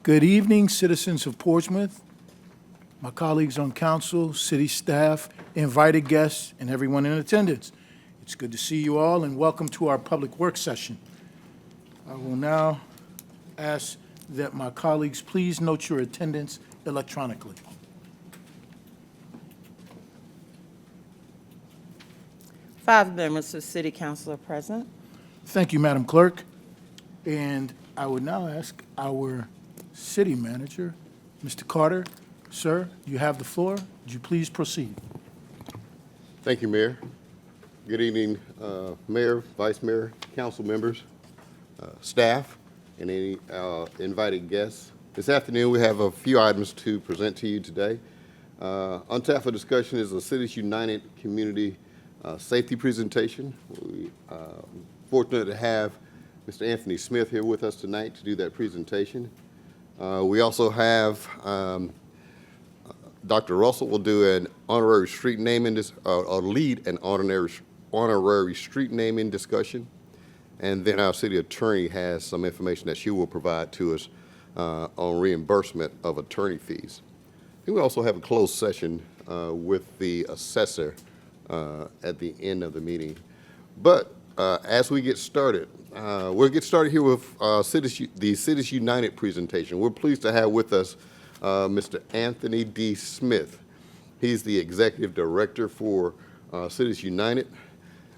Good evening, citizens of Portsmouth, my colleagues on council, city staff, invited guests, and everyone in attendance. It's good to see you all, and welcome to our public works session. I will now ask that my colleagues please note your attendance electronically. Five members of City Council are present. Thank you, Madam Clerk. And I would now ask our city manager, Mr. Carter. Sir, you have the floor. Would you please proceed? Thank you, Mayor. Good evening, Mayor, Vice Mayor, council members, staff, and any invited guests. This afternoon, we have a few items to present to you today. On tap for discussion is the Cities United Community Safety presentation. We fortunate to have Mr. Anthony Smith here with us tonight to do that presentation. We also have Dr. Russell will do an honorary street naming, or lead an honorary street naming discussion. And then our city attorney has some information that she will provide to us on reimbursement of attorney fees. And we also have a closed session with the assessor at the end of the meeting. But as we get started, we'll get started here with the Cities United presentation. We're pleased to have with us Mr. Anthony D. Smith. He's the Executive Director for Cities United.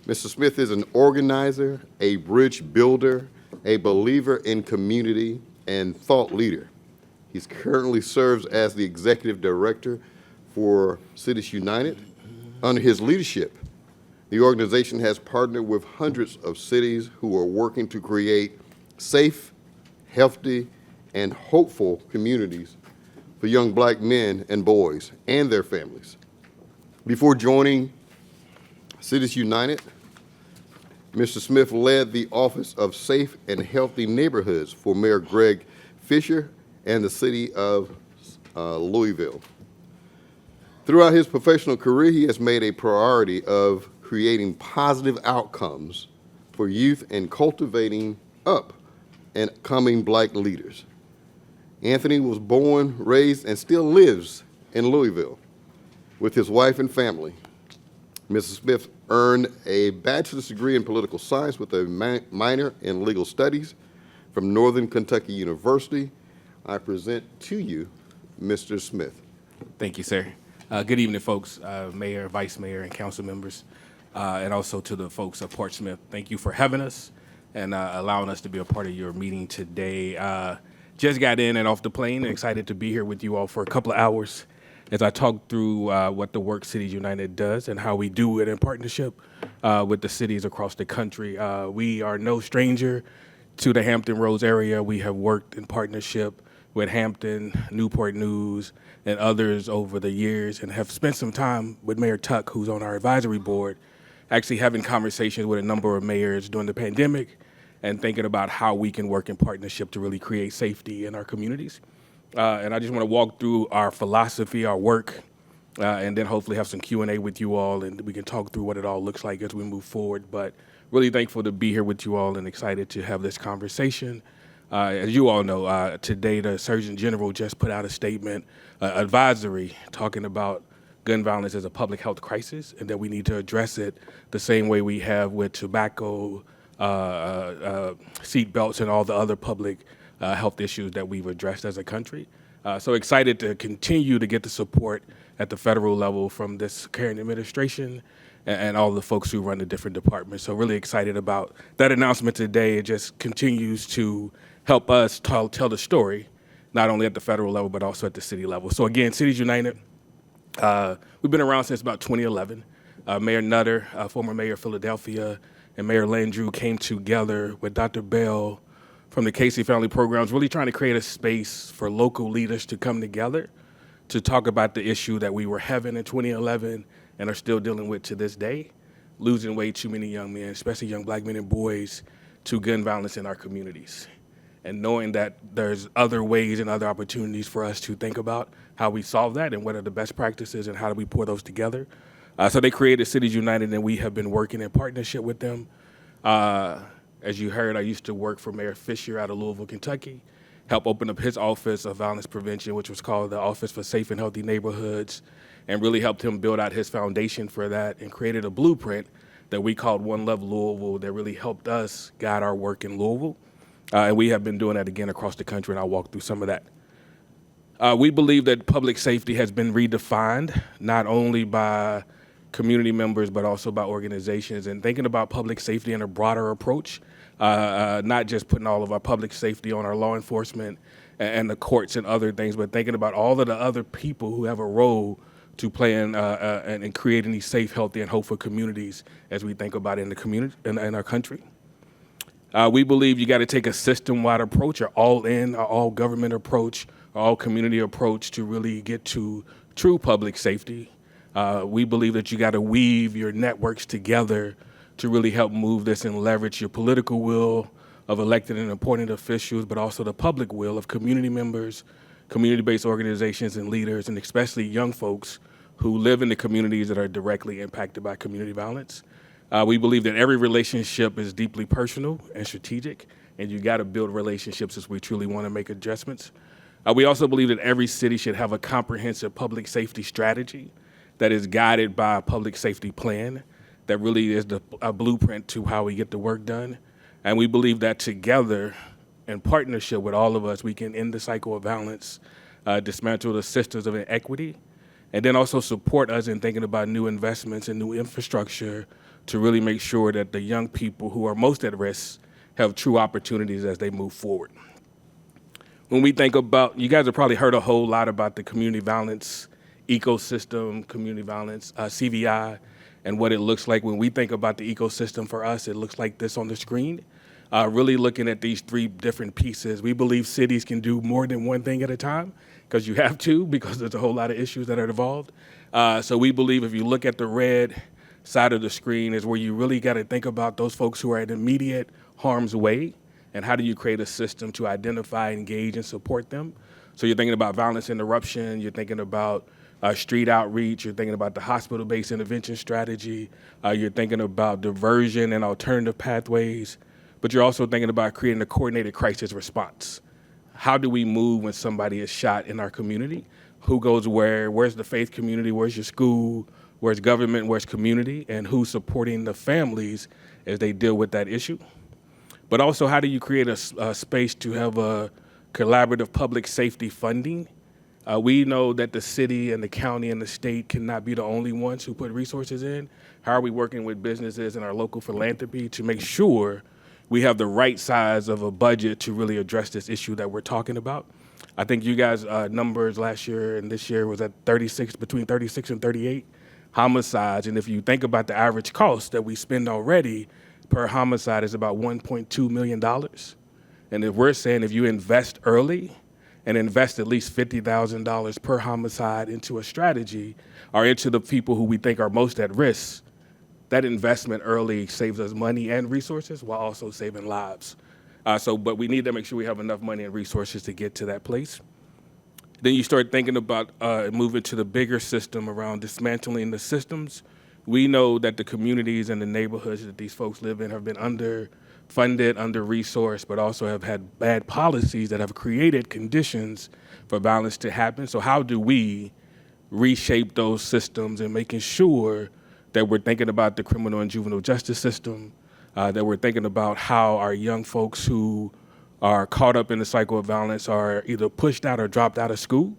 Mr. Smith is an organizer, a bridge builder, a believer in community, and thought leader. He currently serves as the Executive Director for Cities United. Under his leadership, the organization has partnered with hundreds of cities who are working to create safe, healthy, and hopeful communities for young black men and boys and their families. Before joining Cities United, Mr. Smith led the Office of Safe and Healthy Neighborhoods for Mayor Greg Fisher and the city of Louisville. Throughout his professional career, he has made a priority of creating positive outcomes for youth and cultivating up and coming black leaders. Anthony was born, raised, and still lives in Louisville with his wife and family. Mrs. Smith earned a bachelor's degree in political science with a minor in legal studies from Northern Kentucky University. I present to you Mr. Smith. Thank you, sir. Good evening, folks, Mayor, Vice Mayor, and council members, and also to the folks of Portsmouth. Thank you for having us and allowing us to be a part of your meeting today. Just got in and off the plane, excited to be here with you all for a couple of hours as I talk through what the work Cities United does and how we do it in partnership with the cities across the country. We are no stranger to the Hampton Roads area. We have worked in partnership with Hampton, Newport News, and others over the years, and have spent some time with Mayor Tuck, who's on our advisory board, actually having conversations with a number of mayors during the pandemic and thinking about how we can work in partnership to really create safety in our communities. And I just want to walk through our philosophy, our work, and then hopefully have some Q&A with you all, and we can talk through what it all looks like as we move forward. But really thankful to be here with you all and excited to have this conversation. As you all know, today the Surgeon General just put out a statement, advisory, talking about gun violence as a public health crisis and that we need to address it the same way we have with tobacco, seat belts, and all the other public health issues that we've addressed as a country. So excited to continue to get the support at the federal level from this current administration and all the folks who run the different departments. So really excited about that announcement today. It just continues to help us tell the story, not only at the federal level, but also at the city level. So again, Cities United, we've been around since about 2011. Mayor Nutter, former mayor of Philadelphia, and Mayor Landrieu came together with Dr. Bell from the Casey Family Programs, really trying to create a space for local leaders to come together to talk about the issue that we were having in 2011 and are still dealing with to this day, losing way too many young men, especially young black men and boys, to gun violence in our communities. And knowing that there's other ways and other opportunities for us to think about how we solve that and what are the best practices and how do we pour those together. So they created Cities United, and we have been working in partnership with them. As you heard, I used to work for Mayor Fisher out of Louisville, Kentucky, helped open up his office of violence prevention, which was called the Office for Safe and Healthy Neighborhoods, and really helped him build out his foundation for that and created a blueprint that we called One Love Louisville that really helped us guide our work in Louisville. And we have been doing that again across the country, and I'll walk through some of that. We believe that public safety has been redefined, not only by community members, but also by organizations, and thinking about public safety in a broader approach, not just putting all of our public safety on our law enforcement and the courts and other things, but thinking about all of the other people who have a role to play in creating these safe, healthy, and hopeful communities as we think about it in the community, in our country. We believe you got to take a system-wide approach, or all-in, or all-government approach, or all-community approach to really get to true public safety. We believe that you got to weave your networks together to really help move this and leverage your political will of elected and appointed officials, but also the public will of community members, community-based organizations and leaders, and especially young folks who live in the communities that are directly impacted by community violence. We believe that every relationship is deeply personal and strategic, and you got to build relationships as we truly want to make adjustments. We also believe that every city should have a comprehensive public safety strategy that is guided by a public safety plan that really is a blueprint to how we get the work done. And we believe that together, in partnership with all of us, we can end the cycle of violence, dismantle the systems of inequity, and then also support us in thinking about new investments and new infrastructure to really make sure that the young people who are most at risk have true opportunities as they move forward. When we think about, you guys have probably heard a whole lot about the community violence ecosystem, community violence, CVI, and what it looks like. When we think about the ecosystem for us, it looks like this on the screen. Really looking at these three different pieces. We believe cities can do more than one thing at a time, because you have to, because there's a whole lot of issues that are involved. So we believe if you look at the red side of the screen is where you really got to think about those folks who are at immediate harm's way, and how do you create a system to identify, engage, and support them. So you're thinking about violence interruption, you're thinking about street outreach, you're thinking about the hospital-based intervention strategy, you're thinking about diversion and alternative pathways, but you're also thinking about creating a coordinated crisis response. How do we move when somebody is shot in our community? Who goes where? Where's the faith community? Where's your school? Where's government? Where's community? And who's supporting the families as they deal with that issue? But also, how do you create a space to have a collaborative public safety funding? We know that the city and the county and the state cannot be the only ones who put resources in. How are we working with businesses and our local philanthropy to make sure we have the right size of a budget to really address this issue that we're talking about? I think you guys' numbers last year and this year was at between 36 and 38 homicides. And if you think about the average cost that we spend already per homicide is about $1.2 million. And if we're saying if you invest early and invest at least $50,000 per homicide into a strategy or into the people who we think are most at risk, that investment early saves us money and resources while also saving lives. But we need to make sure we have enough money and resources to get to that place. Then you start thinking about moving to the bigger system around dismantling the systems. We know that the communities and the neighborhoods that these folks live in have been underfunded, under-resourced, but also have had bad policies that have created conditions for violence to happen. So how do we reshape those systems and making sure that we're thinking about the criminal and juvenile justice system, that we're thinking about how our young folks who are caught up in the cycle of violence are either pushed out or dropped out of school.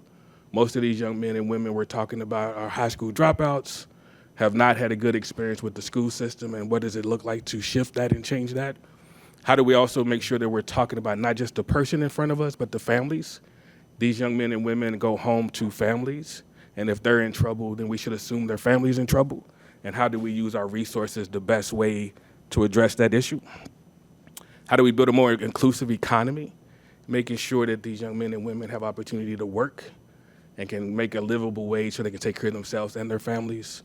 Most of these young men and women we're talking about are high school dropouts, have not had a good experience with the school system, and what does it look like to shift that and change that? How do we also make sure that we're talking about not just the person in front of us, but the families? These young men and women go home to families, and if they're in trouble, then we should assume their family's in trouble. And how do we use our resources the best way to address that issue? How do we build a more inclusive economy, making sure that these young men and women have opportunity to work and can make a livable wage so they can take care of themselves and their families?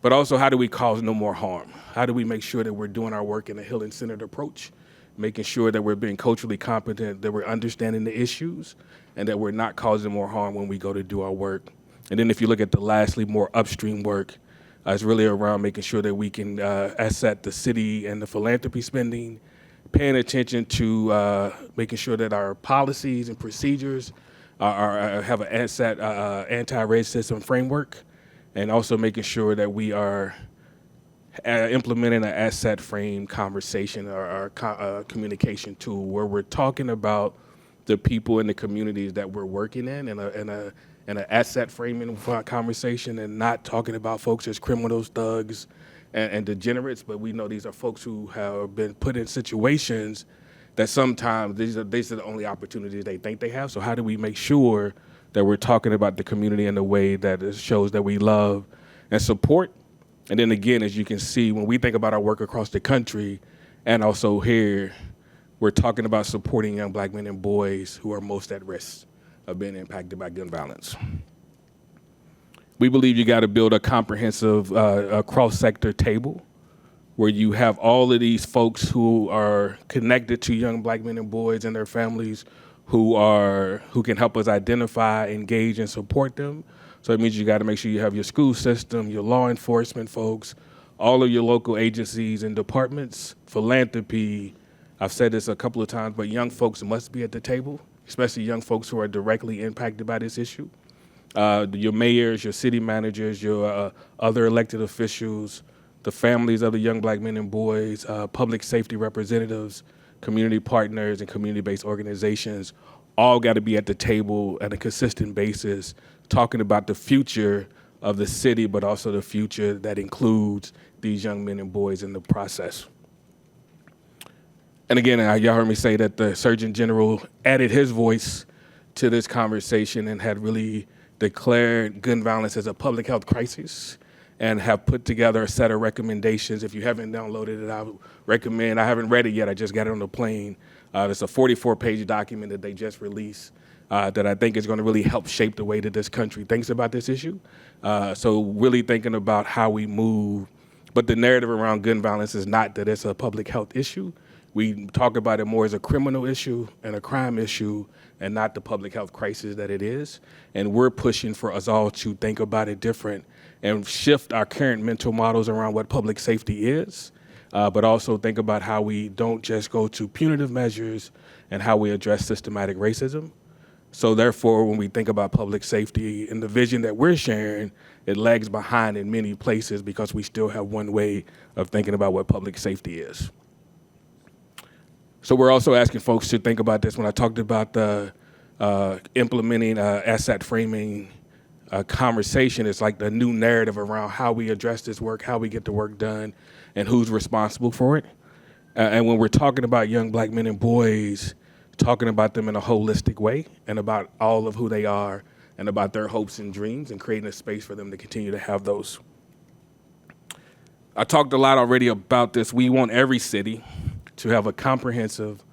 But also, how do we cause no more harm? How do we make sure that we're doing our work in a healing-centered approach, making sure that we're being culturally competent, that we're understanding the issues, and that we're not causing more harm when we go to do our work? And then if you look at the lastly, more upstream work, it's really around making sure that we can asset the city and the philanthropy spending, paying attention to making sure that our policies and procedures have an anti-racism framework, and also making sure that we are implementing an asset frame conversation or communication tool where we're talking about the people in the communities that we're working in an asset framing conversation, and not talking about folks as criminals, thugs, and degenerates, but we know these are folks who have been put in situations that sometimes these are the only opportunities they think they have. So how do we make sure that we're talking about the community in a way that shows that we love and support? And then again, as you can see, when we think about our work across the country and also here, we're talking about supporting young black men and boys who are most at risk of being impacted by gun violence. We believe you got to build a comprehensive cross-sector table where you have all of these folks who are connected to young black men and boys and their families who can help us identify, engage, and support them. So it means you got to make sure you have your school system, your law enforcement folks, all of your local agencies and departments, philanthropy. I've said this a couple of times, but young folks must be at the table, especially young folks who are directly impacted by this issue. Your mayors, your city managers, your other elected officials, the families of the young black men and boys, public safety representatives, community partners, and community-based organizations all got to be at the table on a consistent basis, talking about the future of the city, but also the future that includes these young men and boys in the process. And again, y'all heard me say that the Surgeon General added his voice to this conversation and had really declared gun violence as a public health crisis and have put together a set of recommendations. If you haven't downloaded it, I would recommend. I haven't read it yet. I just got it on the plane. It's a 44-page document that they just released that I think is going to really help shape the way that this country thinks about this issue. So really thinking about how we move. But the narrative around gun violence is not that it's a public health issue. We talk about it more as a criminal issue and a crime issue, and not the public health crisis that it is. And we're pushing for us all to think about it different and shift our current mental models around what public safety is, but also think about how we don't just go to punitive measures and how we address systematic racism. So therefore, when we think about public safety and the vision that we're sharing, it lags behind in many places because we still have one way of thinking about what public safety is. So we're also asking folks to think about this when I talked about the implementing asset framing conversation. It's like the new narrative around how we address this work, how we get the work done, and who's responsible for it. And when we're talking about young black men and boys, talking about them in a holistic way and about all of who they are and about their hopes and dreams and creating a space for them to continue to have those. I talked a lot already about this. We want every city to have a comprehensive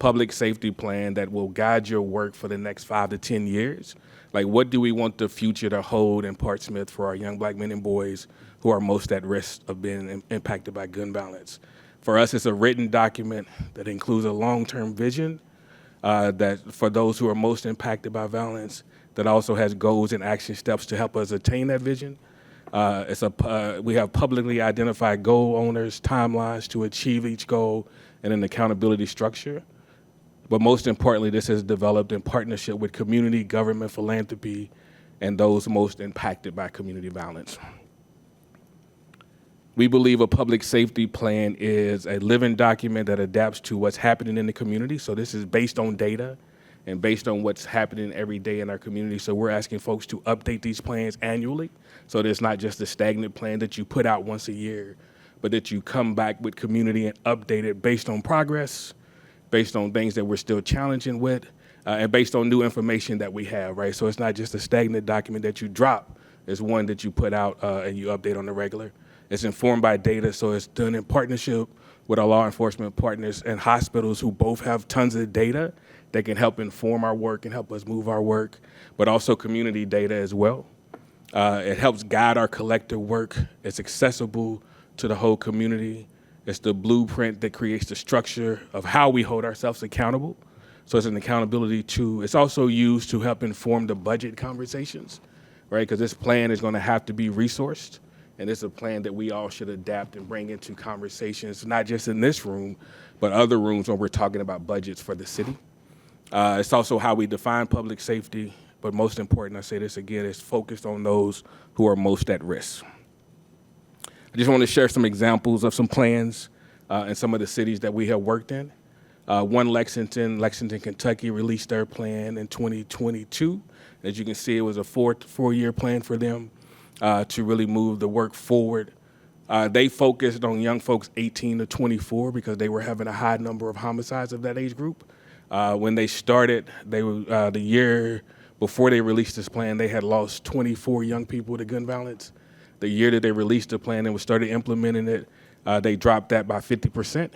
public safety plan that will guide your work for the next 5 to 10 years. Like, what do we want the future to hold in Portsmouth for our young black men and boys who are most at risk of being impacted by gun violence? For us, it's a written document that includes a long-term vision that for those who are most impacted by violence, that also has goals and action steps to help us attain that vision. We have publicly identified goal owners, timelines to achieve each goal, and an accountability structure. But most importantly, this is developed in partnership with community, government, philanthropy, and those most impacted by community violence. We believe a public safety plan is a living document that adapts to what's happening in the community. So this is based on data and based on what's happening every day in our community. So we're asking folks to update these plans annually. So there's not just a stagnant plan that you put out once a year, but that you come back with community and update it based on progress, based on things that we're still challenging with, and based on new information that we have, right? So it's not just a stagnant document that you drop. It's one that you put out and you update on the regular. It's informed by data, so it's done in partnership with our law enforcement partners and hospitals who both have tons of data that can help inform our work and help us move our work, but also community data as well. It helps guide our collective work. It's accessible to the whole community. It's the blueprint that creates the structure of how we hold ourselves accountable. So it's an accountability tool. It's also used to help inform the budget conversations, right? Because this plan is going to have to be resourced. and it's a plan that we all should adapt and bring into conversations, not just in this room, but other rooms when we're talking about budgets for the city. It's also how we define public safety, but most important, I say this again, is focused on those who are most at risk. I just want to share some examples of some plans in some of the cities that we have worked in. One, Lexington, Kentucky released their plan in 2022. As you can see, it was a four-year plan for them to really move the work forward. They focused on young folks 18 to 24 because they were having a high number of homicides of that age group. When they started, they were, the year before they released this plan, they had lost 24 young people to gun violence. The year that they released the plan and started implementing it, they dropped that by 50%,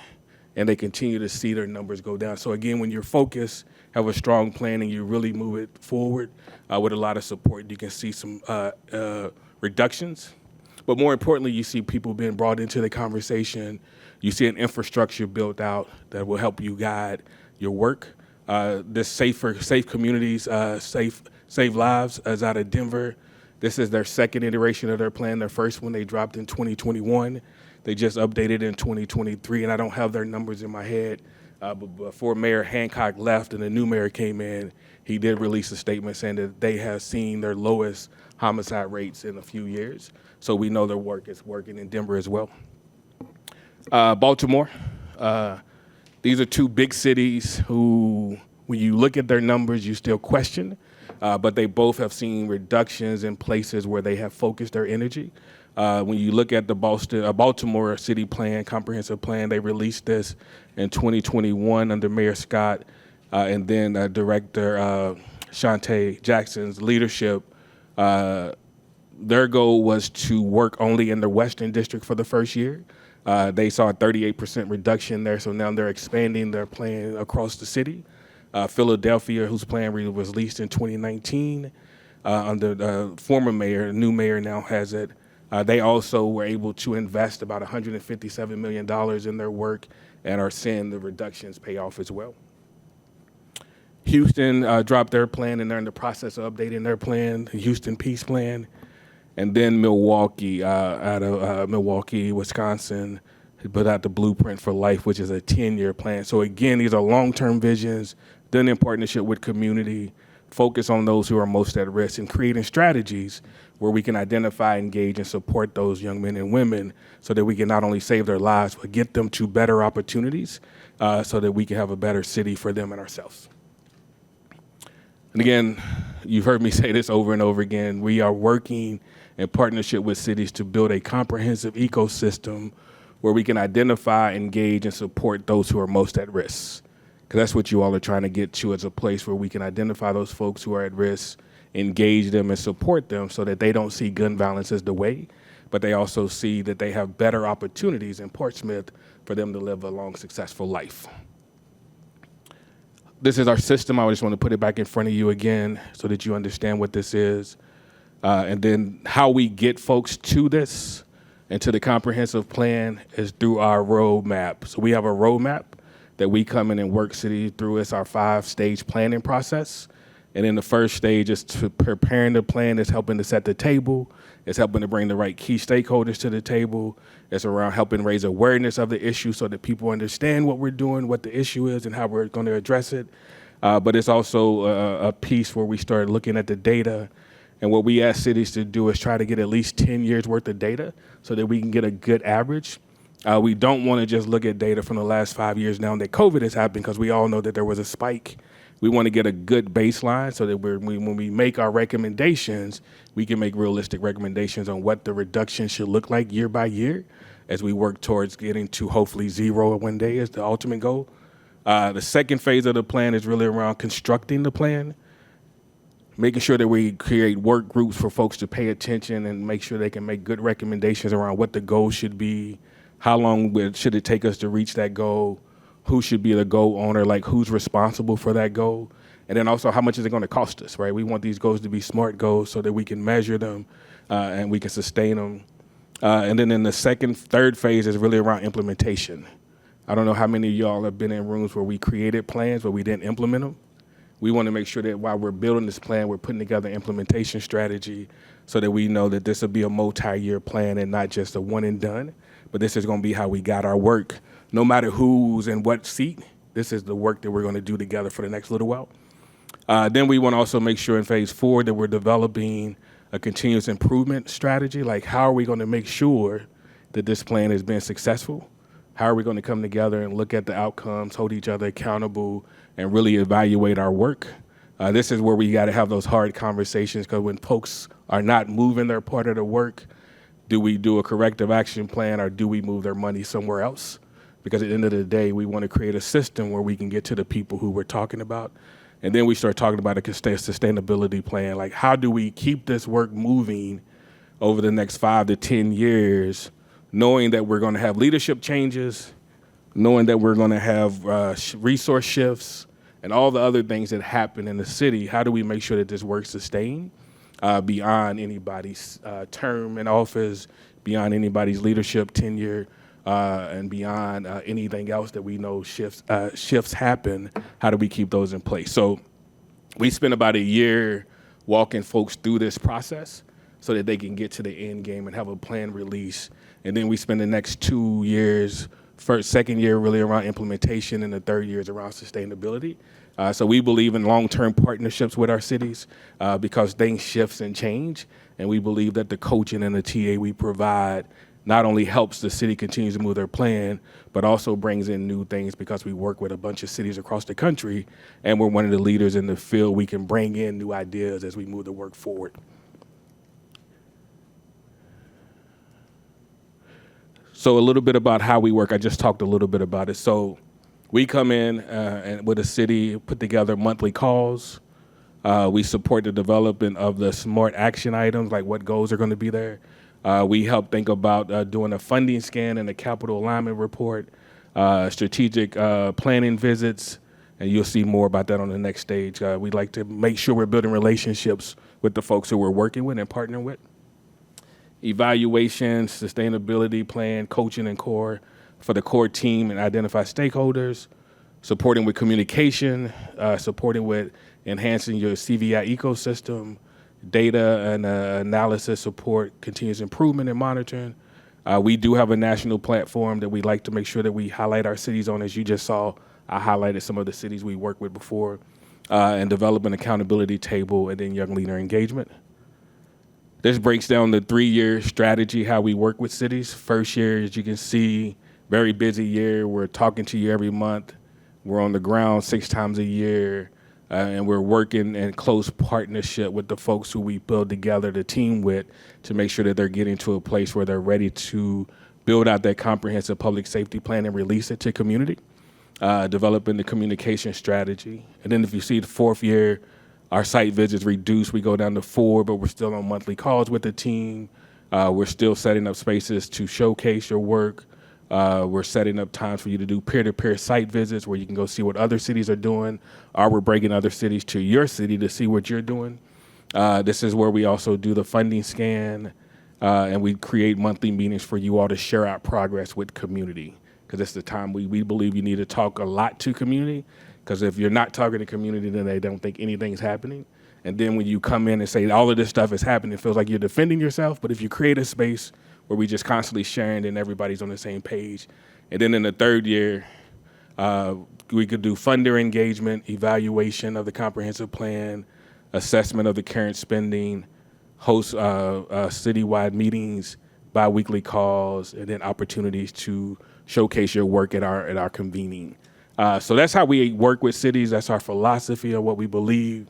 and they continue to see their numbers go down. So again, when you're focused, have a strong plan, and you really move it forward with a lot of support, you can see some reductions. But more importantly, you see people being brought into the conversation. You see an infrastructure built out that will help you guide your work. This Safe Communities, Save Lives is out of Denver. This is their second iteration of their plan. Their first one they dropped in 2021. They just updated in 2023, and I don't have their numbers in my head. But before Mayor Hancock left and the new mayor came in, he did release a statement saying that they have seen their lowest homicide rates in a few years. So we know their work is working in Denver as well. Baltimore. These are two big cities who, when you look at their numbers, you still question, but they both have seen reductions in places where they have focused their energy. When you look at the Baltimore City Plan, Comprehensive Plan, they released this in 2021 under Mayor Scott, and then Director Shantae Jackson's leadership. Their goal was to work only in the Western District for the first year. They saw a 38% reduction there, so now they're expanding their plan across the city. Philadelphia, whose plan was released in 2019, under the former mayor, new mayor now has it. They also were able to invest about $157 million in their work and are seeing the reductions pay off as well. Houston dropped their plan, and they're in the process of updating their plan, the Houston Peace Plan. And then Milwaukee, out of Milwaukee, Wisconsin, put out the Blueprint for Life, which is a 10-year plan. So again, these are long-term visions, done in partnership with community, focus on those who are most at risk, and creating strategies where we can identify, engage, and support those young men and women so that we can not only save their lives, but get them to better opportunities so that we can have a better city for them and ourselves. And again, you've heard me say this over and over again, we are working in partnership with cities to build a comprehensive ecosystem where we can identify, engage, and support those who are most at risk. Because that's what you all are trying to get to, as a place where we can identify those folks who are at risk, engage them, and support them so that they don't see gun violence as the way, but they also see that they have better opportunities in Portsmouth for them to live a long, successful life. This is our system. I just want to put it back in front of you again so that you understand what this is. And then how we get folks to this and to the comprehensive plan is through our roadmap. So we have a roadmap that we come in and work city through. It's our 5-stage planning process. And then the first stage is to preparing the plan. It's helping to set the table. It's helping to bring the right key stakeholders to the table. It's around helping raise awareness of the issue so that people understand what we're doing, what the issue is, and how we're going to address it. But it's also a piece where we start looking at the data. And what we ask cities to do is try to get at least 10 years worth of data so that we can get a good average. We don't want to just look at data from the last 5 years now that COVID has happened, because we all know that there was a spike. We want to get a good baseline so that when we make our recommendations, we can make realistic recommendations on what the reduction should look like year by year as we work towards getting to hopefully zero one day is the ultimate goal. The second phase of the plan is really around constructing the plan, making sure that we create work groups for folks to pay attention and make sure they can make good recommendations around what the goal should be, how long should it take us to reach that goal, who should be the goal owner, like who's responsible for that goal, and then also how much is it going to cost us, right? We want these goals to be SMART goals so that we can measure them and we can sustain them. And then in the third phase is really around implementation. I don't know how many of y'all have been in rooms where we created plans but we didn't implement them. we want to make sure that while we're building this plan, we're putting together implementation strategy so that we know that this will be a multi-year plan and not just a one and done. But this is going to be how we got our work. No matter who's in what seat, this is the work that we're going to do together for the next little while. Then we want to also make sure in phase 4 that we're developing a continuous improvement strategy. Like, how are we going to make sure that this plan has been successful? How are we going to come together and look at the outcomes, hold each other accountable, and really evaluate our work? This is where we got to have those hard conversations, because when folks are not moving their part of the work, do we do a corrective action plan, or do we move their money somewhere else? Because at the end of the day, we want to create a system where we can get to the people who we're talking about. And then we start talking about a sustainability plan. Like, how do we keep this work moving over the next 5 to 10 years, knowing that we're going to have leadership changes, knowing that we're going to have resource shifts, and all the other things that happen in the city? How do we make sure that this work sustained beyond anybody's term in office, beyond anybody's leadership tenure, and beyond anything else that we know shifts happen? How do we keep those in place? So we spent about a year walking folks through this process so that they can get to the end game and have a plan release. And then we spend the next 2 years, second year really around implementation, and the third year is around sustainability. So we believe in long-term partnerships with our cities because things shifts and change. And we believe that the coaching and the TA we provide not only helps the city continue to move their plan, but also brings in new things, because we work with a bunch of cities across the country, and we're one of the leaders in the field. We can bring in new ideas as we move the work forward. So a little bit about how we work. I just talked a little bit about it. So we come in and with a city, put together monthly calls. We support the development of the smart action items, like what goals are going to be there. We help think about doing a funding scan and a capital alignment report, strategic planning visits, and you'll see more about that on the next stage. We'd like to make sure we're building relationships with the folks who we're working with and partnering with. Evaluation, sustainability plan, coaching and core for the core team and identify stakeholders, supporting with communication, supporting with enhancing your CVI ecosystem, data and analysis support, continuous improvement and monitoring. We do have a national platform that we like to make sure that we highlight our cities on. As you just saw, I highlighted some of the cities we worked with before, and develop an accountability table, and then young leader engagement. This breaks down the 3-year strategy, how we work with cities. First year, as you can see, very busy year. We're talking to you every month. We're on the ground 6 times a year. And we're working in close partnership with the folks who we build together the team with to make sure that they're getting to a place where they're ready to build out that comprehensive public safety plan and release it to community, developing the communication strategy. And then if you see the 4th year, our site visits reduced. We go down to 4, but we're still on monthly calls with the team. We're still setting up spaces to showcase your work. We're setting up times for you to do peer-to-peer site visits where you can go see what other cities are doing, or we're bringing other cities to your city to see what you're doing. This is where we also do the funding scan, and we create monthly meetings for you all to share our progress with community, because it's the time we believe you need to talk a lot to community, because if you're not talking to community, then they don't think anything's happening. And then when you come in and say all of this stuff is happening, it feels like you're defending yourself. But if you create a space where we just constantly sharing, then everybody's on the same page. And then in the 3rd year, we could do funder engagement, evaluation of the comprehensive plan, assessment of the current spending, host citywide meetings, biweekly calls, and then opportunities to showcase your work at our convening. So that's how we work with cities. That's our philosophy of what we believe,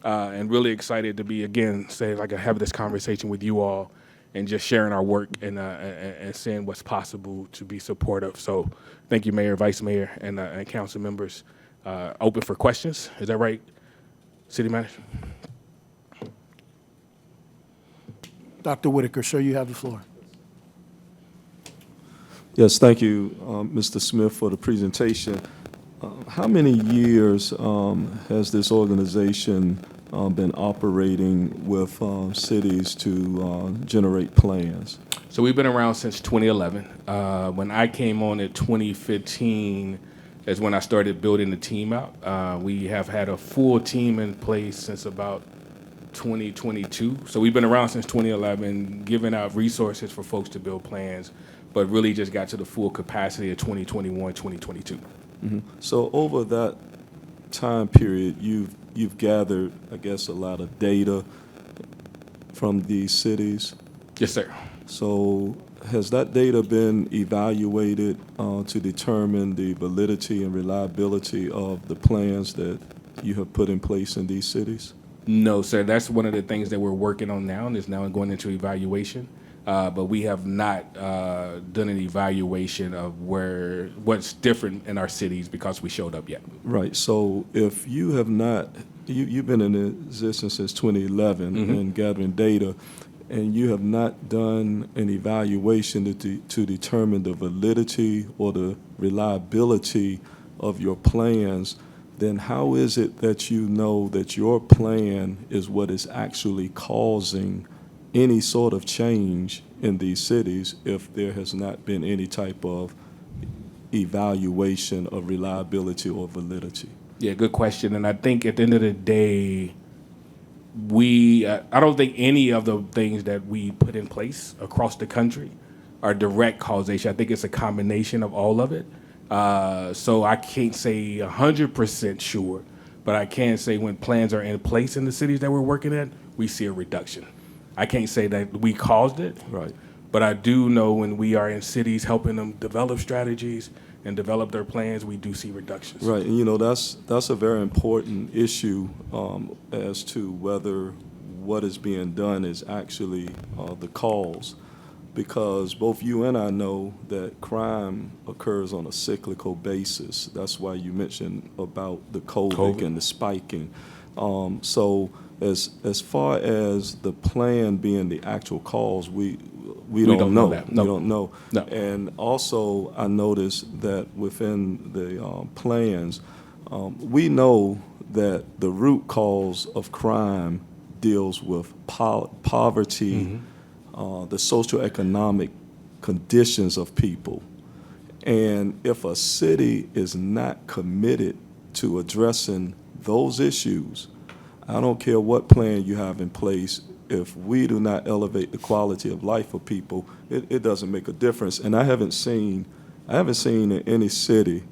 and really excited to be, again, have this conversation with you all and just sharing our work and seeing what's possible to be supportive. So thank you, Mayor, Vice Mayor, and council members. Open for questions. Is that right, City Manager? Dr. Whitaker, sir, you have the floor. Yes, thank you, Mr. Smith, for the presentation. How many years has this organization been operating with cities to generate plans? So we've been around since 2011. When I came on in 2015, is when I started building the team out. We have had a full team in place since about 2022. So we've been around since 2011, giving out resources for folks to build plans, but really just got to the full capacity of 2021, 2022. So over that time period, you've gathered, I guess, a lot of data from these cities. Yes, sir. So has that data been evaluated to determine the validity and reliability of the plans that you have put in place in these cities? No, sir. That's one of the things that we're working on now, and is now going into evaluation. But we have not done an evaluation of what's different in our cities because we showed up yet. Right. So if you have not, you've been in existence since 2011 and gathering data, and you have not done an evaluation to determine the validity or the reliability of your plans, then how is it that you know that your plan is what is actually causing any sort of change in these cities if there has not been any type of evaluation of reliability or validity? Yeah, good question. And I think at the end of the day, I don't think any of the things that we put in place across the country are direct causation. I think it's a combination of all of it. So I can't say 100% sure, but I can say when plans are in place in the cities that we're working at, we see a reduction. I can't say that we caused it, Right. but I do know when we are in cities helping them develop strategies and develop their plans, we do see reductions. Right, and you know, that's a very important issue as to whether what is being done is actually the cause. Because both you and I know that crime occurs on a cyclical basis. That's why you mentioned about the COVID. And the spiking. So as far as the plan being the actual cause, we don't know that. No. We don't know. No. And also, I noticed that within the plans, we know that the root cause of crime deals with poverty, the socioeconomic conditions of people. And if a city is not committed to addressing those issues, I don't care what plan you have in place, if we do not elevate the quality of life for people, it doesn't make a difference. And I haven't seen in any city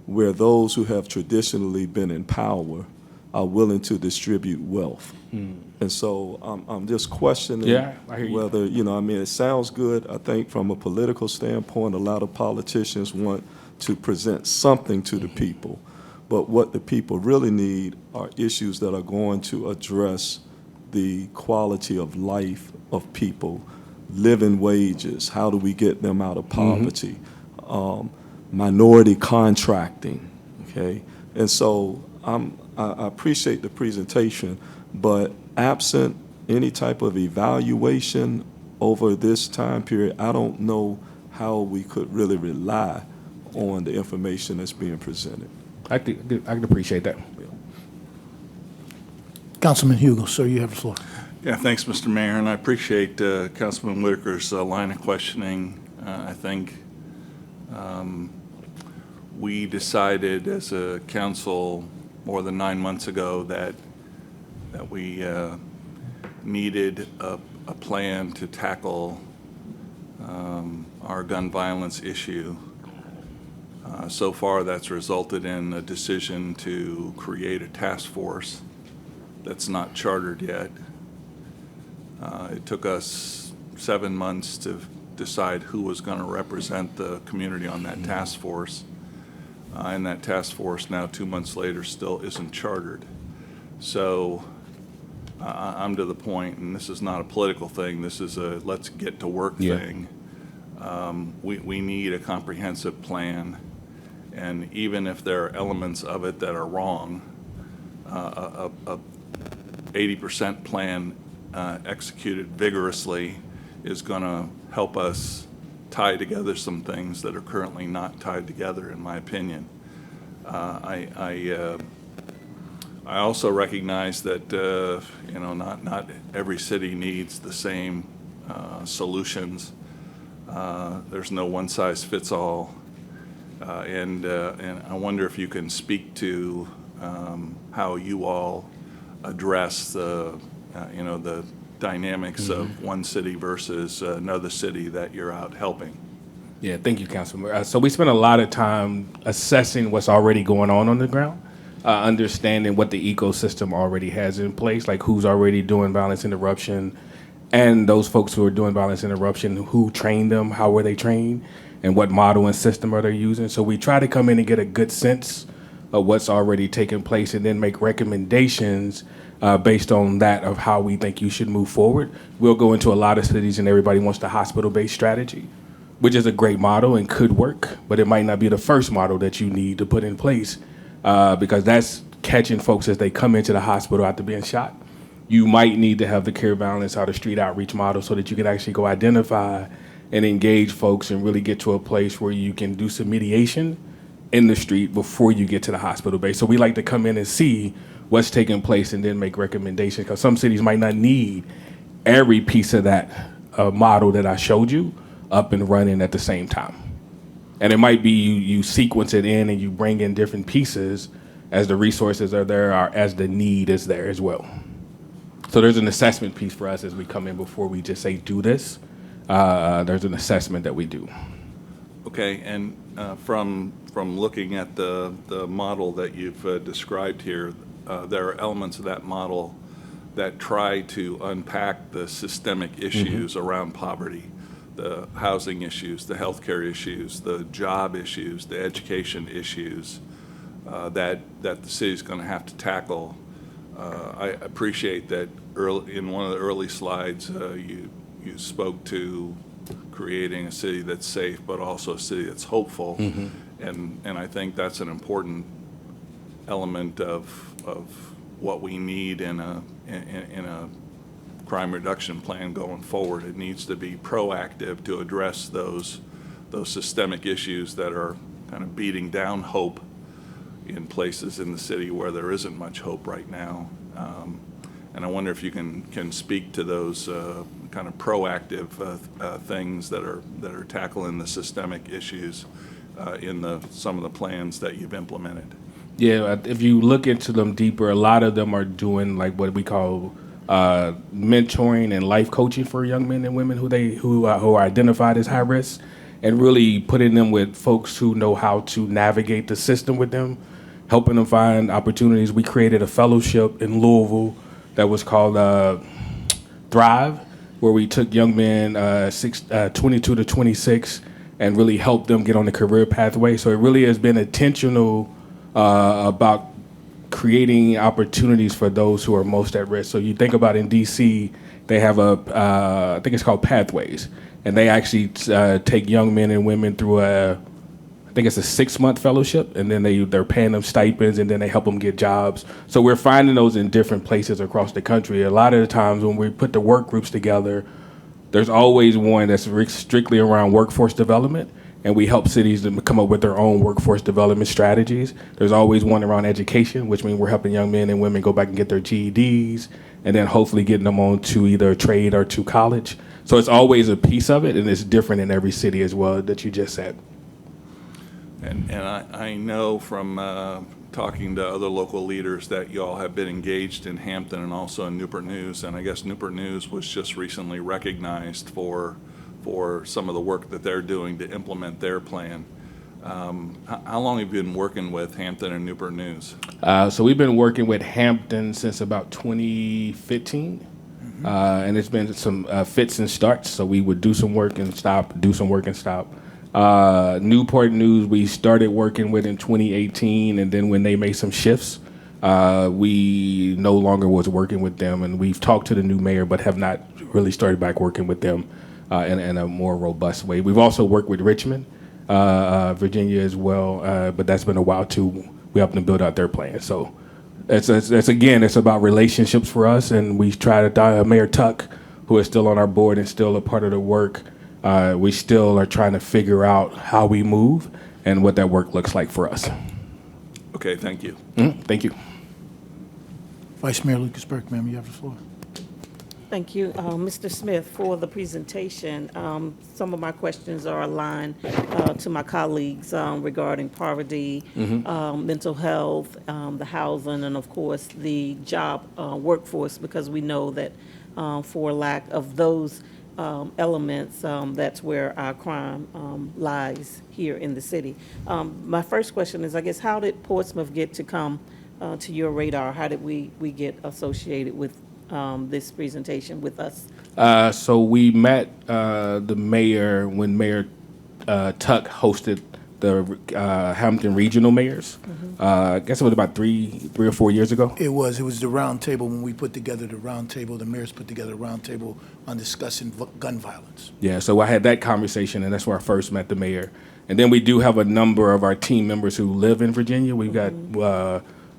where those who have traditionally been in power are willing to distribute wealth. And so I'm just questioning Yeah, I hear you. whether, it sounds good. I think from a political standpoint, a lot of politicians want to present something to the people. But what the people really need are issues that are going to address the quality of life of people, living wages, how do we get them out of poverty, minority contracting, okay? And so I appreciate the presentation, but absent any type of evaluation over this time period, I don't know how we could really rely on the information that's being presented. I can appreciate that. Councilman Hugo, sir, you have the floor. Yeah, thanks, Mr. Mayor, and I appreciate Councilman Whitaker's line of questioning. I think we decided as a council more than 9 months ago that we needed a plan to tackle our gun violence issue. So far, that's resulted in a decision to create a task force that's not chartered yet. It took us 7 months to decide who was going to represent the community on that task force. And that task force now, 2 months later, still isn't chartered. So I'm to the point, and this is not a political thing, this is a let's get to work thing. We need a comprehensive plan. And even if there are elements of it that are wrong, a 80% plan executed vigorously is going to help us tie together some things that are currently not tied together, in my opinion. I also recognize that not every city needs the same solutions. There's no one-size-fits-all. And I wonder if you can speak to how you all address the dynamics of one city versus another city that you're out helping. Yeah, thank you, Councilman. So we spend a lot of time assessing what's already going on the ground, understanding what the ecosystem already has in place, like who's already doing violence interruption, and those folks who are doing violence interruption, who trained them, how were they trained, and what model and system are they using. So we try to come in and get a good sense of what's already taking place and then make recommendations based on that of how we think you should move forward. We'll go into a lot of cities and everybody wants the hospital-based strategy, which is a great model and could work, but it might not be the first model that you need to put in place because that's catching folks as they come into the hospital after being shot. You might need to have the care violence or the street outreach model so that you can actually go identify and engage folks and really get to a place where you can do some mediation in the street before you get to the hospital base. So we like to come in and see what's taking place and then make recommendations, because some cities might not need every piece of that model that I showed you up and running at the same time. And it might be you sequence it in and you bring in different pieces as the resources are there or as the need is there as well. So there's an assessment piece for us as we come in before we just say do this. There's an assessment that we do. Okay, and from looking at the model that you've described here, there are elements of that model that try to unpack the systemic issues around poverty, the housing issues, the healthcare issues, the job issues, the education issues that the city's going to have to tackle. I appreciate that in one of the early slides you spoke to creating a city that's safe, but also a city that's hopeful, and I think that's an important element of what we need in a crime reduction plan going forward. It needs to be proactive to address those systemic issues that are kind of beating down hope in places in the city where there isn't much hope right now. And I wonder if you can speak to those kind of proactive things that are tackling the systemic issues in some of the plans that you've implemented. Yeah, if you look into them deeper, a lot of them are doing like what we call mentoring and life coaching for young men and women who are identified as high risk, and really putting them with folks who know how to navigate the system with them, helping them find opportunities. We created a fellowship in Louisville that was called Thrive, where we took young men 22 to 26 and really helped them get on the career pathway. So it really has been intentional about creating opportunities for those who are most at risk. So you think about in DC, they have I think it's called Pathways, and they actually take young men and women through I think it's a 6-month fellowship, and then they're paying them stipends, and then they help them get jobs. So we're finding those in different places across the country. A lot of the times when we put the work groups together, there's always one that's strictly around workforce development, and we help cities to come up with their own workforce development strategies. There's always one around education, which means we're helping young men and women go back and get their GEDs, and then hopefully getting them on to either a trade or to college. So it's always a piece of it, and it's different in every city as well that you just said. And I know from talking to other local leaders that you all have been engaged in Hampton and also in Newport News, and I guess Newport News was just recently recognized for some of the work that they're doing to implement their plan. How long have you been working with Hampton and Newport News? So we've been working with Hampton since about 2015, and it's been some fits and starts. So we would do some work and stop, do some work and stop. Newport News, we started working with in 2018, and then when they made some shifts, we no longer was working with them, and we've talked to the new mayor, but have not really started back working with them in a more robust way. We've also worked with Richmond, Virginia as well, but that's been a while too. We helped them build out their plan. So it's about relationships for us, and we try to, Mayor Tuck, who is still on our board and still a part of the work, we still are trying to figure out how we move and what that work looks like for us. Okay, thank you. Thank you. Vice Mayor Lucas Burke, ma'am, you have the floor. Thank you, Mr. Smith, for the presentation. Some of my questions are aligned to my colleagues regarding poverty, mental health, the housing, and of course, the job workforce, because we know that for lack of those elements, that's where our crime lies here in the city. My first question is, I guess, how did Portsmouth get to come to your radar? How did we get associated with this presentation with us? So we met the mayor when Mayor Tuck hosted the Hampton Regional Mayors. I guess it was about three or 4 years ago. It was the round table when we put together the round table, the mayors put together a round table on discussing gun violence. Yeah, so I had that conversation, and that's where I first met the mayor. And then we do have a number of our team members who live in Virginia. We've got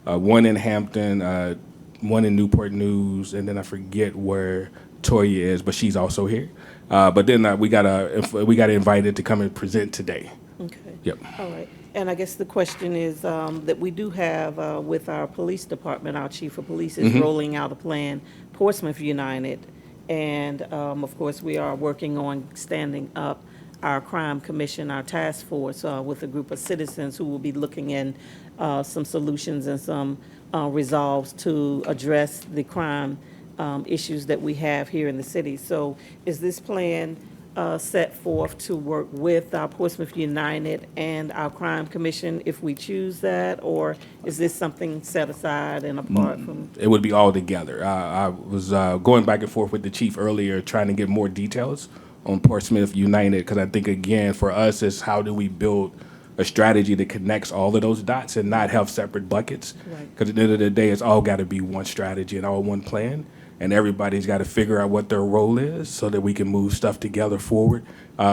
one in Hampton, one in Newport News, and then I forget where Toya is, but she's also here. But then we got invited to come and present today. Okay. Yep. All right. And I guess the question is that we do have with our police department, our chief of police is rolling out a plan, Portsmouth United. And of course, we are working on standing up our crime commission, our task force with a group of citizens who will be looking in some solutions and some resolves to address the crime issues that we have here in the city. So is this plan set forth to work with our Portsmouth United and our crime commission if we choose that? Or is this something set aside and apart from? It would be all together. I was going back and forth with the chief earlier, trying to get more details on Portsmouth United, because I think, again, for us, is how do we build a strategy that connects all of those dots and not have separate buckets? Right. Because at the end of the day, it's all got to be one strategy and all one plan, and everybody's got to figure out what their role is so that we can move stuff together forward.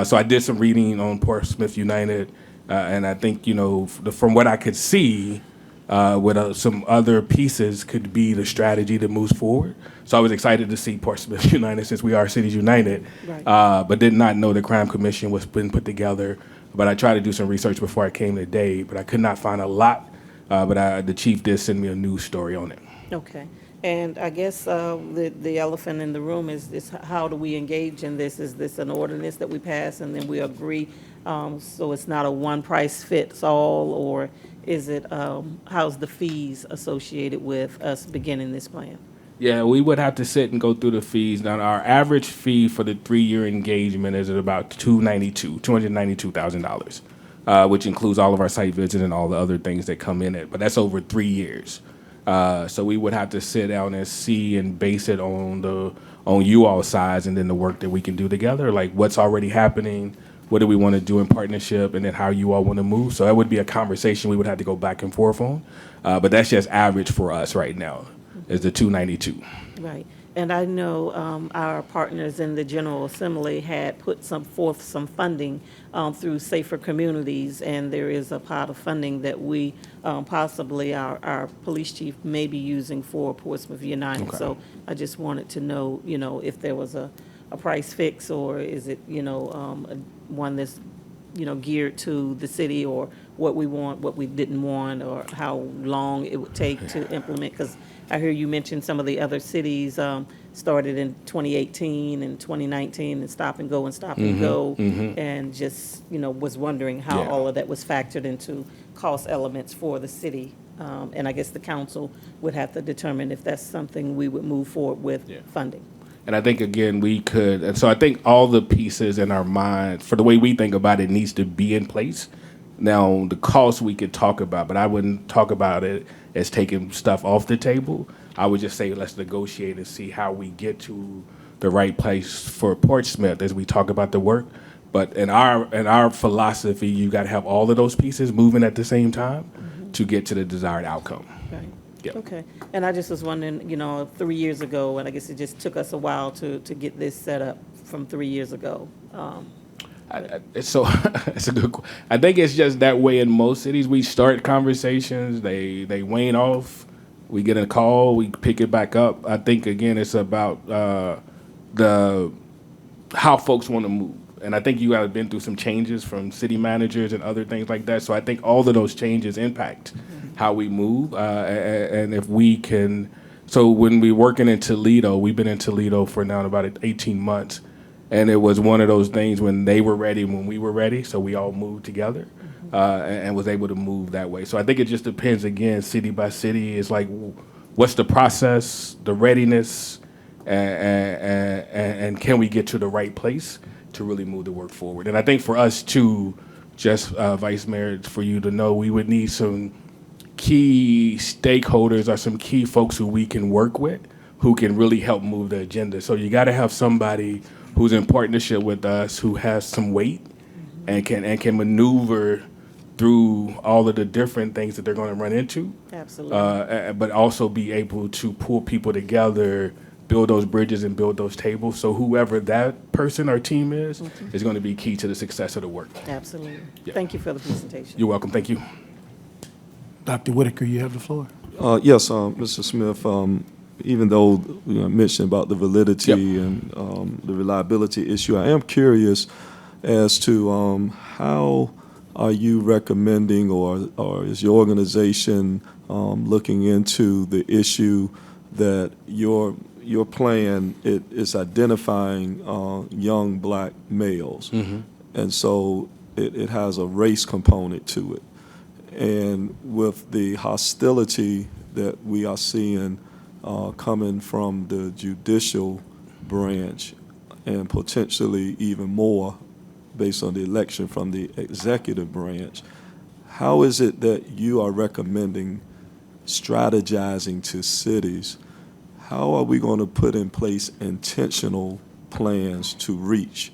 So I did some reading on Portsmouth United, and I think, from what I could see, with some other pieces could be the strategy that moves forward. So I was excited to see Portsmouth United, since we are Cities United, Right. but did not know the crime commission was been put together. But I tried to do some research before I came today, but I could not find a lot. But the chief did send me a news story on it. Okay. And I guess the elephant in the room is how do we engage in this? Is this an ordinance that we pass and then we agree? So it's not a one price fits all, or is it, how's the fees associated with us beginning this plan? Yeah, we would have to sit and go through the fees. Now, our average fee for the 3-year engagement is at about $292,000, which includes all of our site visits and all the other things that come in it. But that's over 3 years. So we would have to sit down and see and base it on you all's sides, and then the work that we can do together, like what's already happening, what do we want to do in partnership, and then how you all want to move. So that would be a conversation we would have to go back and forth on. But that's just average for us right now, is the 292. Right. And I know our partners in the General Assembly had put forth some funding through Safer Communities, and there is a pot of funding that we possibly, our police chief may be using for Portsmouth United. Okay. So I just wanted to know, if there was a price fix, or is it, one that's, geared to the city, or what we want, what we didn't want, or how long it would take to implement? Because I hear you mention some of the other cities started in 2018 and 2019 and stop and go, and just, was wondering how Yeah. all of that was factored into cost elements for the city. And I guess the council would have to determine if that's something we would move forward with funding. And I think, again, we could, and so I think all the pieces in our mind, for the way we think about it, needs to be in place. Now, the cost we could talk about, but I wouldn't talk about it as taking stuff off the table. I would just say, let's negotiate and see how we get to the right place for Portsmouth as we talk about the work. But in our philosophy, you got to have all of those pieces moving at the same time to get to the desired outcome. Right. Yep. Okay. And I just was wondering, 3 years ago, and I guess it just took us a while to get this set up from 3 years ago. So it's a good. I think it's just that way in most cities. We start conversations, they wane off. We get a call, we pick it back up. I think, again, it's about how folks want to move. And I think you have been through some changes from city managers and other things like that. So I think all of those changes impact how we move. And if we can So when we working in Toledo, we've been in Toledo for now about 18 months. And it was one of those things when they were ready, when we were ready. So we all moved together and was able to move that way. So I think it just depends, again, city by city. It's like, what's the process, the readiness, and can we get to the right place to really move the work forward? And I think for us too, just Vice Mayor, for you to know, we would need some key stakeholders or some key folks who we can work with who can really help move the agenda. So you got to have somebody who's in partnership with us who has some weight and can maneuver through all of the different things that they're going to run into. Absolutely. But also be able to pull people together, build those bridges and build those tables. So whoever that person or team is going to be key to the success of the work. Absolutely. Yeah. Thank you for the presentation. You're welcome. Thank you. Dr. Whitaker, you have the floor. Yes, Mr. Smith, even though I mentioned about the validity and the reliability issue, I am curious as to how are you recommending or is your organization looking into the issue that your plan is identifying young black males, and so it has a race component to it. And with the hostility that we are seeing coming from the judicial branch and potentially even more based on the election from the executive branch, how is it that you are recommending strategizing to cities? How are we going to put in place intentional plans to reach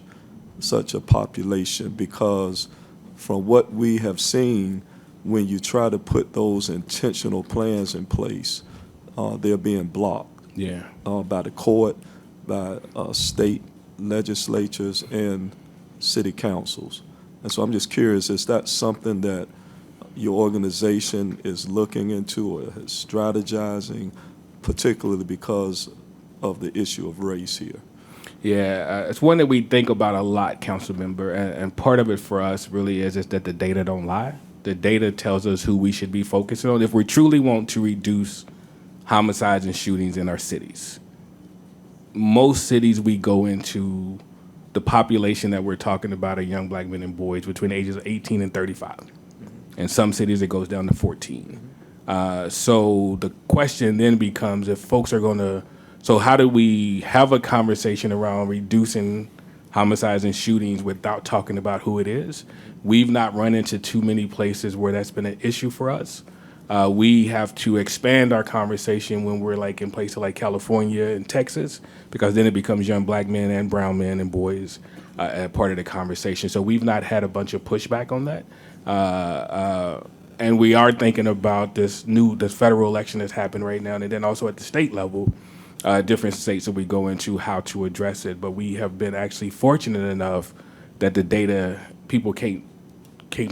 such a population? Because from what we have seen, when you try to put those intentional plans in place, they're being blocked by the court, by state legislatures, and city councils. And so I'm just curious, is that something that your organization is looking into or is strategizing, particularly because of the issue of race here? Yeah, it's one that we think about a lot, council member, and part of it for us really is that the data don't lie. The data tells us who we should be focusing on if we truly want to reduce homicides and shootings in our cities. Most cities we go into, the population that we're talking about are young black men and boys between the ages of 18 and 35. In some cities, it goes down to 14. So the question then becomes, if folks are going to, so how do we have a conversation around reducing homicides and shootings without talking about who it is? We've not run into too many places where that's been an issue for us. We have to expand our conversation when we're like in places like California and Texas, because then it becomes young black men and brown men and boys part of the conversation. So we've not had a bunch of pushback on that. And we are thinking about this federal election that's happened right now, and then also at the state level, different states that we go into, how to address it. But we have been actually fortunate enough that the data, people can't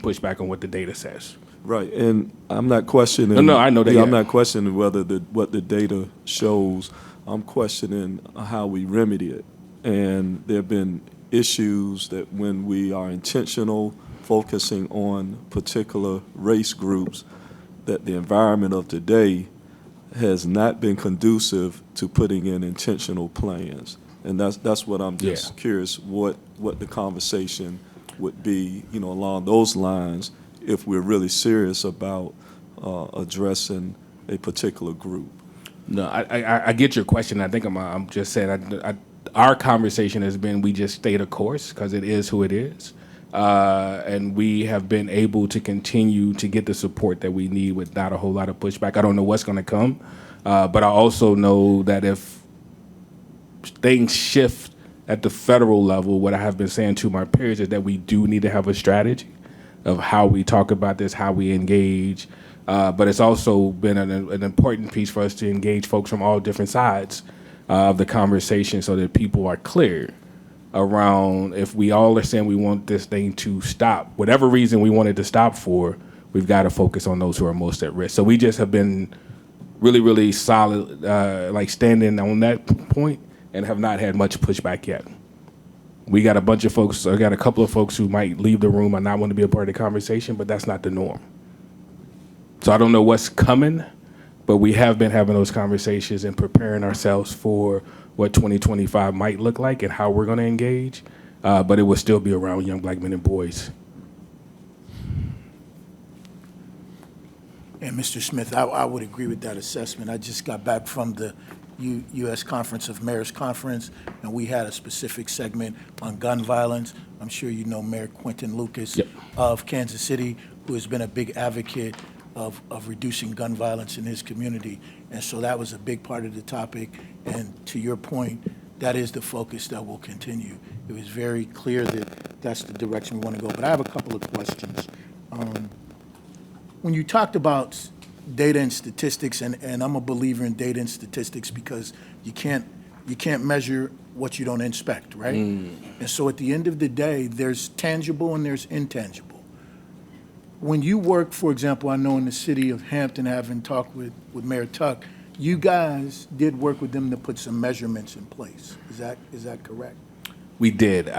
push back on what the data says. Right, and I'm not questioning. No, I know that. Yeah, I'm not questioning what the data shows. I'm questioning how we remedy it. And there have been issues that when we are intentional, focusing on particular race groups, that the environment of today has not been conducive to putting in intentional plans. And that's what I'm just curious what the conversation would be, along those lines, if we're really serious about addressing a particular group. No, I get your question. I think I'm just saying our conversation has been, we just stay the course because it is who it is. And we have been able to continue to get the support that we need without a whole lot of pushback. I don't know what's going to come, but I also know that if things shift at the federal level, what I have been saying to my peers is that we do need to have a strategy of how we talk about this, how we engage. But it's also been an important piece for us to engage folks from all different sides of the conversation so that people are clear around, if we all are saying we want this thing to stop, whatever reason we want it to stop for, we've got to focus on those who are most at risk. So we just have been really, really solid, like standing on that point, and have not had much pushback yet. We got a bunch of folks, I got a couple of folks who might leave the room and not want to be a part of the conversation, but that's not the norm. So I don't know what's coming, but we have been having those conversations and preparing ourselves for what 2025 might look like and how we're going to engage, but it will still be around young black men and boys. And Mr. Smith, I would agree with that assessment. I just got back from the U.S. Conference of Mayors Conference, and we had a specific segment on gun violence. I'm sure you know Mayor Quentin Lucas Yep. of Kansas City, who has been a big advocate of reducing gun violence in his community. And so that was a big part of the topic. And to your point, that is the focus that will continue. It was very clear that that's the direction we want to go. But I have a couple of questions. When you talked about data and statistics, and I'm a believer in data and statistics because you can't measure what you don't inspect, right? And so at the end of the day, there's tangible and there's intangible. When you work, for example, I know in the city of Hampton, having talked with Mayor Tuck, you guys did work with them to put some measurements in place. Is that correct? We did.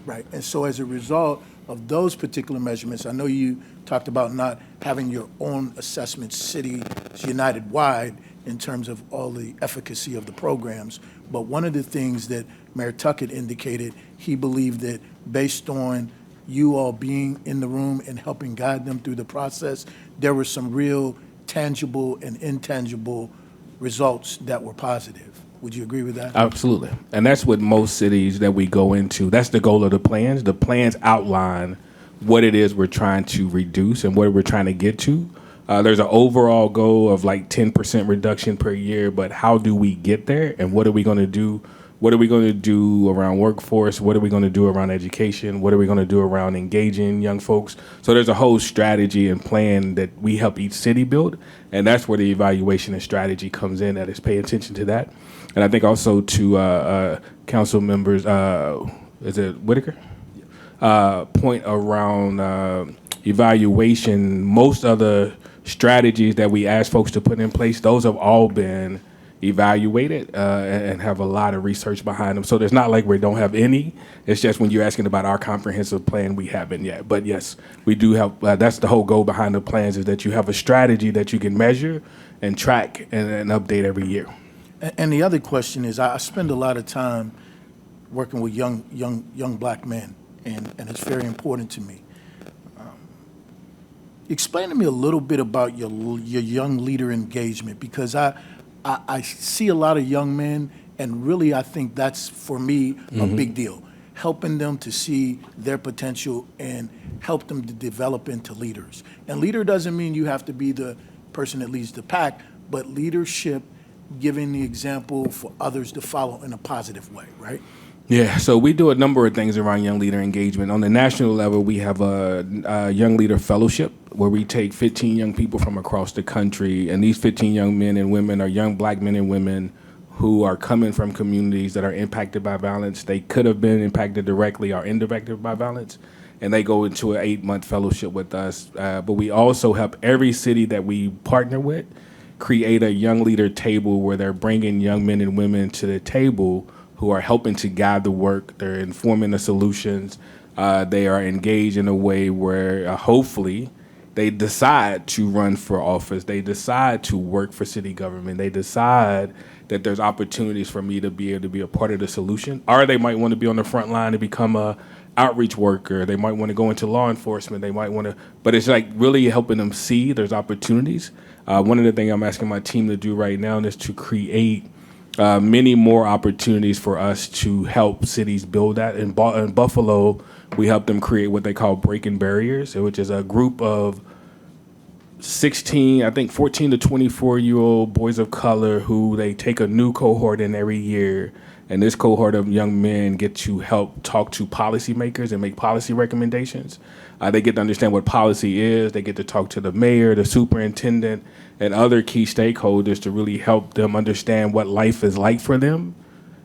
Right. And so as a result of those particular measurements, I know you talked about not having your own assessment city United-wide in terms of all the efficacy of the programs, but one of the things that Mayor Tuck had indicated, he believed that based on you all being in the room and helping guide them through the process, there were some real tangible and intangible results that were positive. Would you agree with that? Absolutely. And that's what most cities that we go into, that's the goal of the plans. The plans outline what it is we're trying to reduce and what we're trying to get to. There's an overall goal of like 10% reduction per year, but how do we get there and what are we going to do? What are we going to do around workforce? What are we going to do around education? What are we going to do around engaging young folks? So there's a whole strategy and plan that we help each city build, and that's where the evaluation and strategy comes in, that is pay attention to that. And I think also to council members, is it Whitaker? Point around evaluation, most of the strategies that we ask folks to put in place, those have all been evaluated and have a lot of research behind them. So there's not like we don't have any. It's just when you're asking about our comprehensive plan, we haven't yet. But yes, we do have, that's the whole goal behind the plans, is that you have a strategy that you can measure and track and update every year. And the other question is, I spend a lot of time working with young black men, and it's very important to me. Explain to me a little bit about your young leader engagement, because I see a lot of young men, and really I think that's, for me, a big deal. Helping them to see their potential and help them to develop into leaders. And leader doesn't mean you have to be the person that leads the pack, but leadership, giving the example for others to follow in a positive way, right? Yeah, so we do a number of things around young leader engagement. On the national level, we have a young leader fellowship where we take 15 young people from across the country, and these 15 young men and women are young black men and women who are coming from communities that are impacted by violence. They could have been impacted directly or indirectly by violence, and they go into an 8-month fellowship with us. But we also help every city that we partner with create a young leader table where they're bringing young men and women to the table who are helping to guide the work. They're informing the solutions. They are engaged in a way where hopefully they decide to run for office. They decide to work for city government. They decide that there's opportunities for me to be able to be a part of the solution. Or they might want to be on the front line to become a outreach worker. They might want to go into law enforcement. They might want to, but it's like really helping them see there's opportunities. One of the things I'm asking my team to do right now is to create many more opportunities for us to help cities build that. In Buffalo, we help them create what they call Breaking Barriers, which is a group of 14 to 24-year-old boys of color who they take a new cohort in every year. And this cohort of young men get to help talk to policymakers and make policy recommendations. They get to understand what policy is. They get to talk to the mayor, the superintendent, and other key stakeholders to really help them understand what life is like for them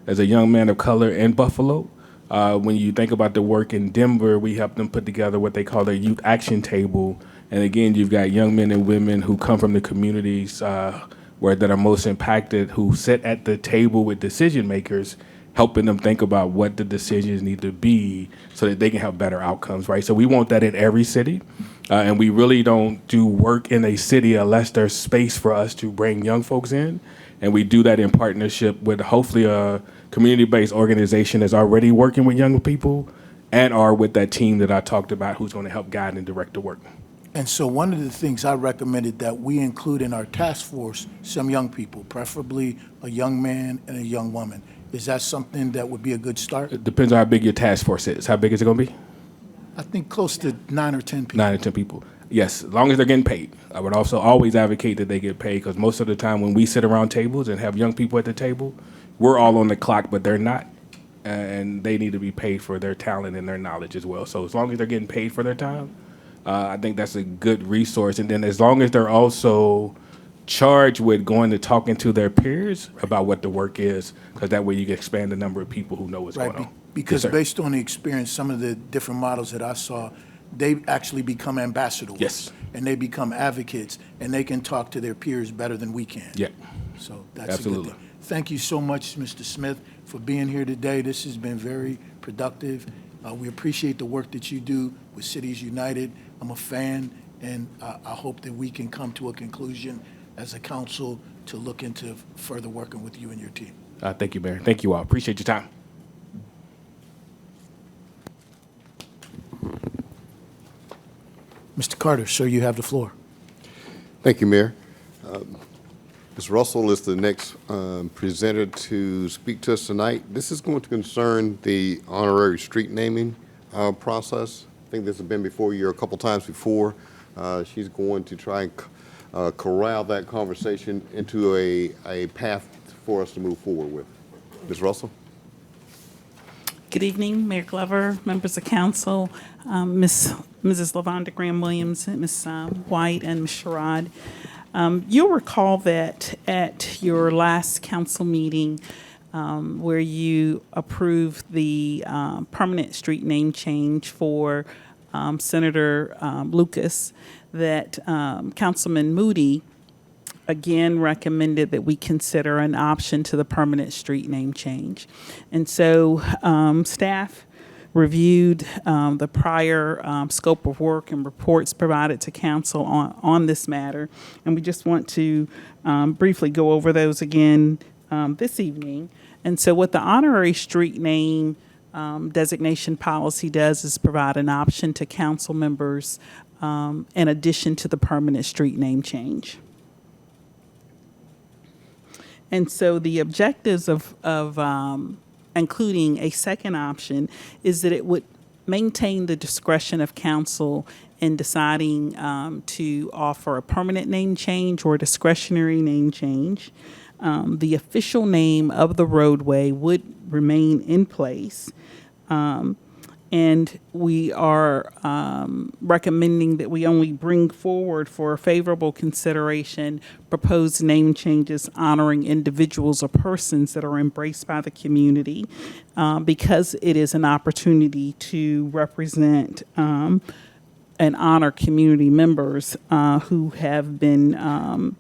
as a young man of color in Buffalo. When you think about the work in Denver, we help them put together what they call their youth action table. And again, you've got young men and women who come from the communities that are most impacted, who sit at the table with decision makers, helping them think about what the decisions need to be so that they can have better outcomes, right? So we want that in every city. And we really don't do work in a city unless there's space for us to bring young folks in. And we do that in partnership with hopefully a community-based organization that's already working with young people and or with that team that I talked about who's going to help guide and direct the work. And so one of the things I recommended that we include in our task force, some young people, preferably a young man and a young woman. Is that something that would be a good start? It depends on how big your task force is. How big is it going to be? I think close to 9 or 10 people. 9 or 10 people. Yes, as long as they're getting paid. I would also always advocate that they get paid because most of the time when we sit around tables and have young people at the table, we're all on the clock, but they're not. And they need to be paid for their talent and their knowledge as well. So as long as they're getting paid for their time, I think that's a good resource. And then as long as they're also charged with going to talking to their peers about what the work is, because that way you can expand the number of people who know what's Right, going on. because Yes, sir. based on the experience, some of the different models that I saw, they actually become ambassadors. Yes. And they become advocates, and they can talk to their peers better than we can. Yeah. So that's a Absolutely. good thing. Thank you so much, Mr. Smith, for being here today. This has been very productive. We appreciate the work that you do with Cities United. I'm a fan, and I hope that we can come to a conclusion as a council to look into further working with you and your team. Thank you, Mayor. Thank you all. Appreciate your time. Mr. Carter, sir, you have the floor. Thank you, Mayor. Ms. Russell is the next presenter to speak to us tonight. This is going to concern the honorary street naming process. I think this has been before you a couple times before. She's going to try and corral that conversation into a path for us to move forward with. Ms. Russell? Good evening, Mayor Glover, members of council, Mrs. LaVonda Graham-Williams, Ms. White, and Ms. Sherrod. You'll recall that at your last council meeting, where you approved the permanent street name change for Senator Lucas, that Councilman Moody again recommended that we consider an option to the permanent street name change. And so staff reviewed the prior scope of work and reports provided to council on this matter. And we just want to briefly go over those again this evening. And so what the honorary street name designation policy does is provide an option to council members in addition to the permanent street name change. And so the objectives of including a second option is that it would maintain the discretion of council in deciding to offer a permanent name change or a discretionary name change. The official name of the roadway would remain in place. And we are recommending that we only bring forward for favorable consideration proposed name changes honoring individuals or persons that are embraced by the community, because it is an opportunity to represent and honor community members who have been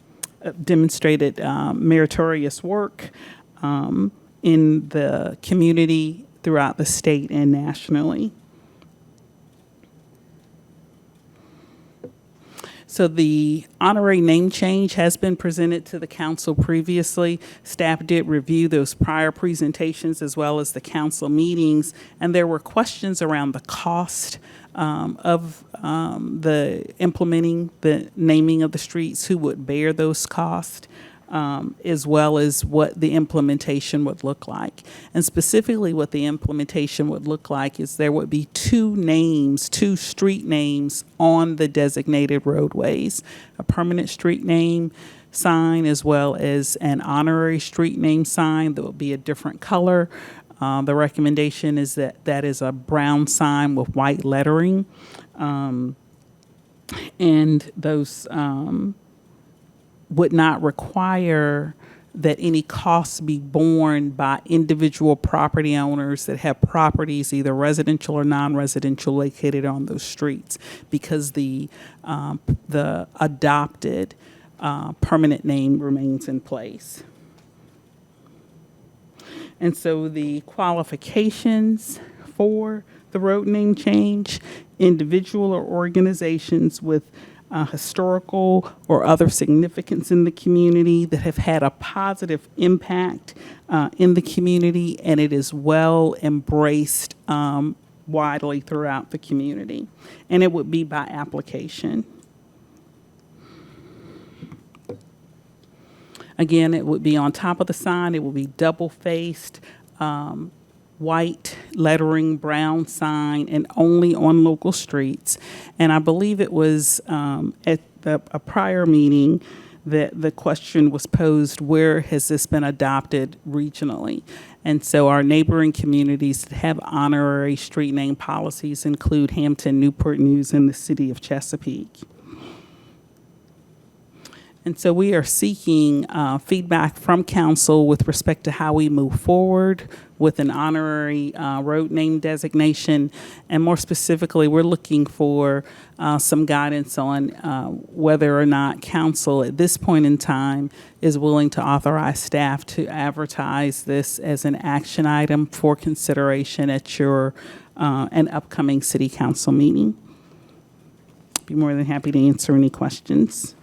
demonstrated meritorious work in the community throughout the state and nationally. So the honorary name change has been presented to the council previously. Staff did review those prior presentations as well as the council meetings, and there were questions around the cost of the implementing the naming of the streets, who would bear those costs, as well as what the implementation would look like. And specifically what the implementation would look like is there would be two street names on the designated roadways, a permanent street name sign as well as an honorary street name sign that would be a different color. The recommendation is that that is a brown sign with white lettering. And those would not require that any costs be borne by individual property owners that have properties, either residential or non-residential, located on those streets, because the adopted permanent name remains in place. And so the qualifications for the road name change, individual or organizations with historical or other significance in the community that have had a positive impact in the community, and it is well embraced widely throughout the community. And it would be by application. Again, it would be on top of the sign. It would be double-faced, white lettering, brown sign, and only on local streets. And I believe it was at a prior meeting that the question was posed, where has this been adopted regionally? And so our neighboring communities that have honorary street name policies include Hampton, Newport News, and the city of Chesapeake. And so we are seeking feedback from council with respect to how we move forward with an honorary road name designation. And more specifically, we're looking for some guidance on whether or not council at this point in time is willing to authorize staff to advertise this as an action item for consideration at your an upcoming city council meeting. Be more than happy to answer any questions.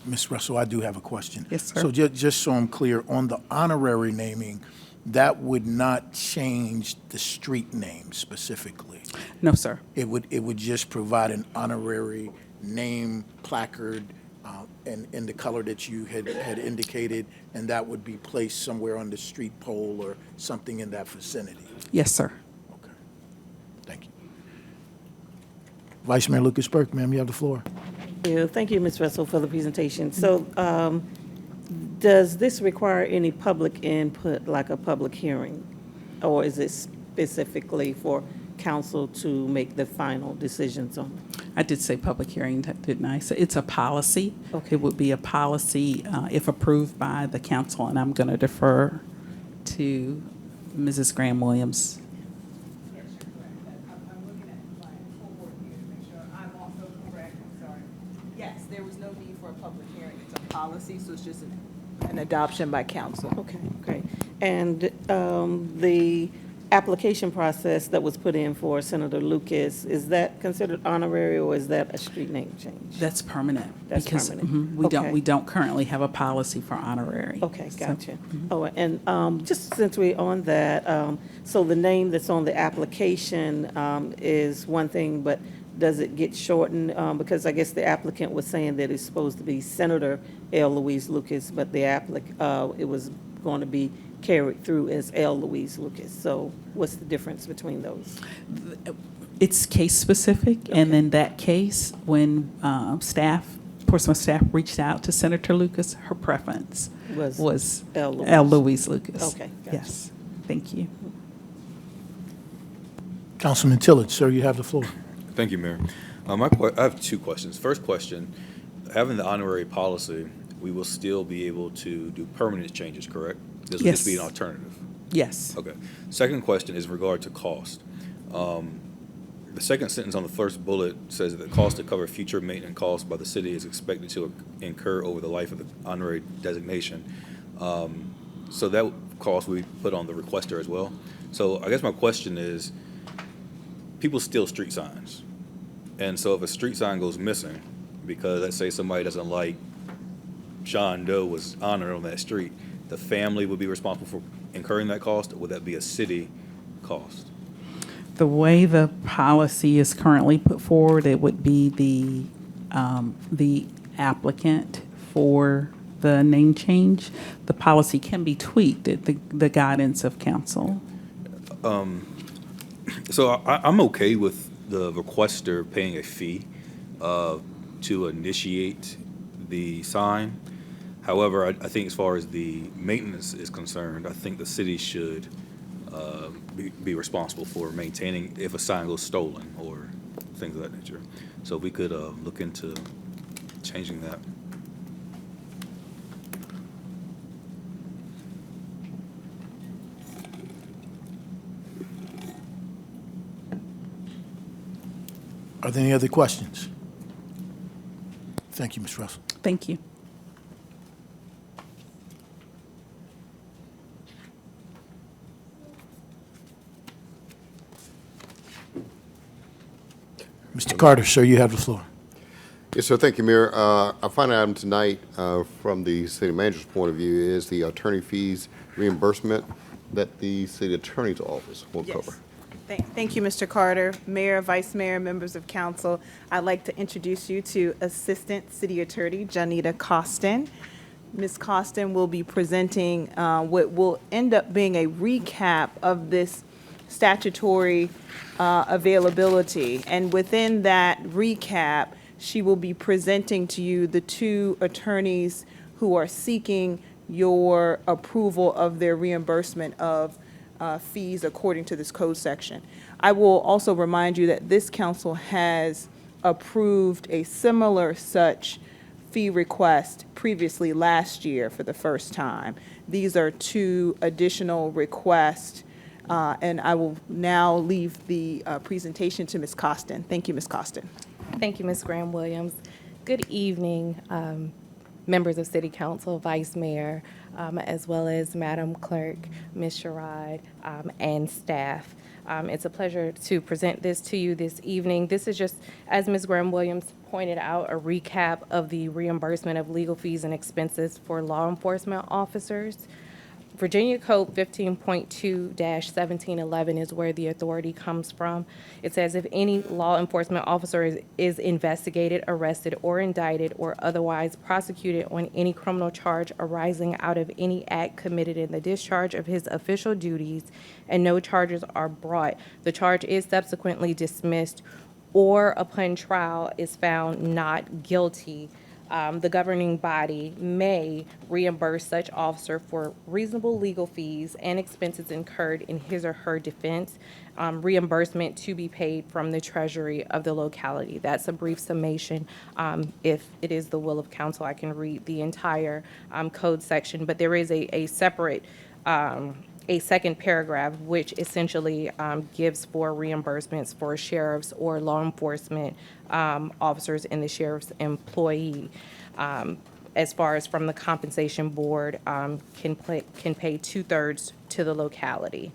Ms. Russell, I do have a question. Yes, sir. So just so I'm clear, on the honorary naming, that would not change the street name specifically? No, sir. It would just provide an honorary name placard in the color that you had indicated, and that would be placed somewhere on the street pole or something in that vicinity? Yes, sir. Okay. Thank you. Vice Mayor Lucas Burke, ma'am, you have the floor. Thank you, Ms. Russell, for the presentation. So does this require any public input, like a public hearing? Or is it specifically for council to make the final decisions on? I did say public hearing, didn't I? So it's a policy. Okay. It would be a policy if approved by the council, and I'm going to defer to Mrs. Graham-Williams. Yes, you're correct. I'm looking at my full board here to make sure I'm also correct. I'm sorry. Yes, there was no need for a public hearing. It's a policy, so it's just an adoption by council. Okay, great. And the application process that was put in for Senator Lucas, is that considered honorary, or is that a street name change? That's permanent. That's because, permanent. We Okay. don't currently have a policy for honorary. Okay, So- gotcha. Oh, and just since we're on that, so the name that's on the application is one thing, but does it get shortened? Because I guess the applicant was saying that it's supposed to be Senator L. Louise Lucas, but the it was going to be carried through as L. Louise Lucas. So what's the difference between those? It's case-specific, and in that case, when Portsmouth staff reached out to Senator Lucas, her preference was L. Louise. L. Louise Lucas. Okay, gotcha. Yes, thank you. Councilman Tillage, sir, you have the floor. Thank you, Mayor. I have two questions. First question, having the honorary policy, we will still be able to do permanent changes, correct? This will just be an Yes. alternative. Yes. Okay. Second question is in regard to cost. The second sentence on the first bullet says that the cost to cover future maintenance costs by the city is expected to incur over the life of the honorary designation. So that cost we put on the requester as well. So I guess my question is, people steal street signs. And so if a street sign goes missing, because let's say somebody doesn't like John Doe was honored on that street, the family would be responsible for incurring that cost, or would that be a city cost? The way the policy is currently put forward, it would be the applicant for the name change. The policy can be tweaked at the guidance of council. So I'm okay with the requester paying a fee to initiate the sign. However, I think as far as the maintenance is concerned, I think the city should be responsible for maintaining if a sign goes stolen or things of that nature. So we could look into changing that. Are there any other questions? Thank you, Ms. Russell. Thank you. Mr. Carter, sir, you have the floor. Yes, sir. Thank you, Mayor. Our final item tonight, from the city manager's point of view, is the attorney fees reimbursement that the city attorney's office will Yes. cover. Thank you, Mr. Carter. Mayor, Vice Mayor, members of council, I'd like to introduce you to Assistant City Attorney Janita Costin. Ms. Costin will be presenting what will end up being a recap of this statutory availability. And within that recap, she will be presenting to you the two attorneys who are seeking your approval of their reimbursement of fees according to this code section. I will also remind you that this council has approved a similar such fee request previously last year for the first time. These are two additional requests, and I will now leave the presentation to Ms. Costin. Thank you, Ms. Costin. Thank you, Ms. Graham-Williams. Good evening, members of City Council, Vice Mayor, as well as Madam Clerk, Ms. Sherrod, and staff. It's a pleasure to present this to you this evening. This is just, as Ms. Graham-Williams pointed out, a recap of the reimbursement of legal fees and expenses for law enforcement officers. Virginia Code 15.2-1711 is where the authority comes from. It says if any law enforcement officer is investigated, arrested, or indicted, or otherwise prosecuted on any criminal charge arising out of any act committed in the discharge of his official duties, and no charges are brought, the charge is subsequently dismissed, or upon trial is found not guilty, the governing body may reimburse such officer for reasonable legal fees and expenses incurred in his or her defense, reimbursement to be paid from the treasury of the locality. That's a brief summation. If it is the will of council, I can read the entire code section, but there is a separate a second paragraph, which essentially gives for reimbursements for sheriffs or law enforcement officers in the sheriff's employee. As far as from the compensation board, can pay 2/3 to the locality.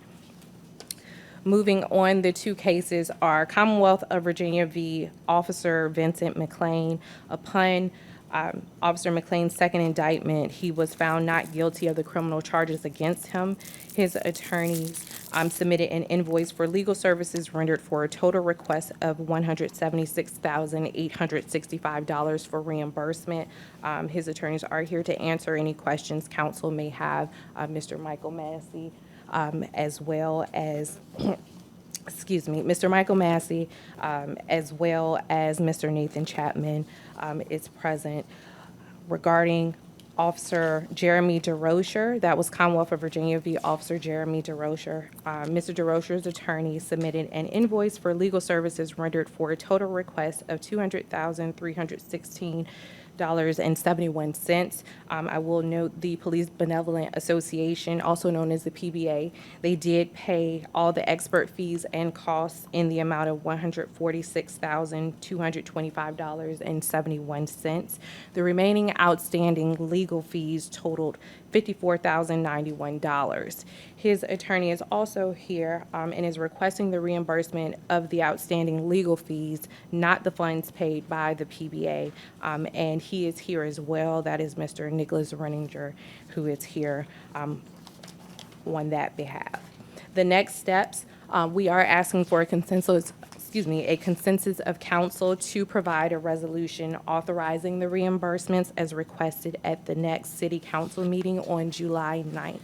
Moving on, the two cases are Commonwealth of Virginia v. Officer Vincent McLean. Upon Officer McLean's second indictment, he was found not guilty of the criminal charges against him. His attorneys submitted an invoice for legal services rendered for a total request of $176,865 for reimbursement. His attorneys are here to answer any questions council may have. Mr. Michael Massey, as well as Mr. Michael Massey, as well as Mr. Nathan Chapman is present. Regarding Officer Jeremy DeRocher, that was Commonwealth of Virginia v. Officer Jeremy DeRocher. Mr. DeRocher's attorney submitted an invoice for legal services rendered for a total request of $200,316.71. I will note the Police Benevolent Association, also known as the PBA, they did pay all the expert fees and costs in the amount of $146,225.71. The remaining outstanding legal fees totaled $54,091. His attorney is also here and is requesting the reimbursement of the outstanding legal fees, not the funds paid by the PBA. And he is here as well. That is Mr. Nicholas Renninger, who is here on that behalf. The next steps, we are asking for a consensus of council to provide a resolution authorizing the reimbursements as requested at the next city council meeting on July 9th.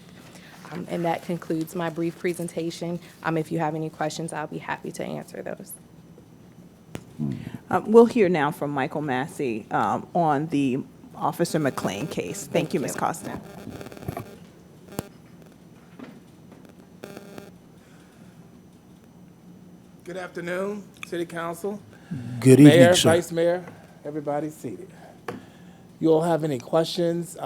And that concludes my brief presentation. If you have any questions, I'll be happy to answer those. We'll hear now from Michael Massey on the Officer McLean case. Thank you, Ms. Costin. Good afternoon, City Council. Good evening, Mayor, sir. Vice Mayor, everybody seated. You all have any questions?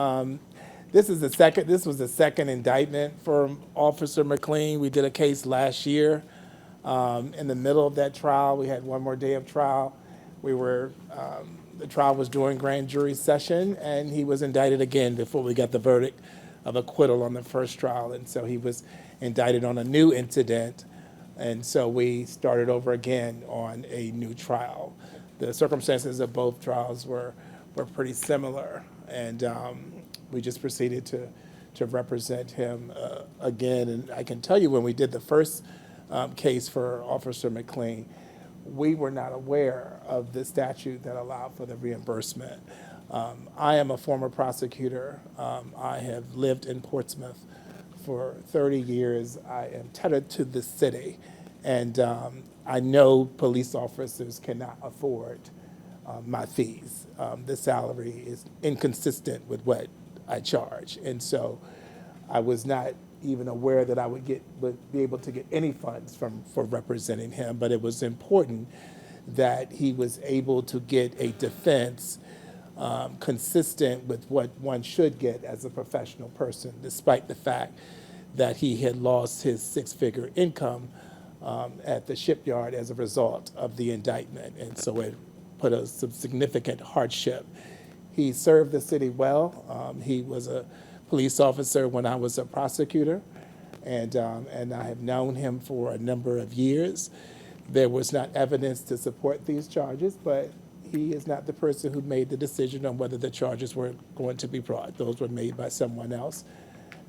This was the second indictment for Officer McLean. We did a case last year. In the middle of that trial, we had one more day of trial. The trial was during grand jury session, and he was indicted again before we got the verdict of acquittal on the first trial. And so he was indicted on a new incident And so we started over again on a new trial. The circumstances of both trials were pretty similar, and we just proceeded to represent him again. And I can tell you, when we did the first case for Officer McLean, we were not aware of the statute that allowed for the reimbursement. I am a former prosecutor. I have lived in Portsmouth for 30 years. I am tethered to the city, and I know police officers cannot afford my fees. The salary is inconsistent with what I charge, and so I was not even aware that I would be able to get any funds for representing him. But it was important that he was able to get a defense consistent with what one should get as a professional person, despite the fact that he had lost his six-figure income at the shipyard as a result of the indictment. And so it put some significant hardship. He served the city well. He was a police officer when I was a prosecutor, and I have known him for a number of years. There was not evidence to support these charges, but he is not the person who made the decision on whether the charges were going to be brought. Those were made by someone else.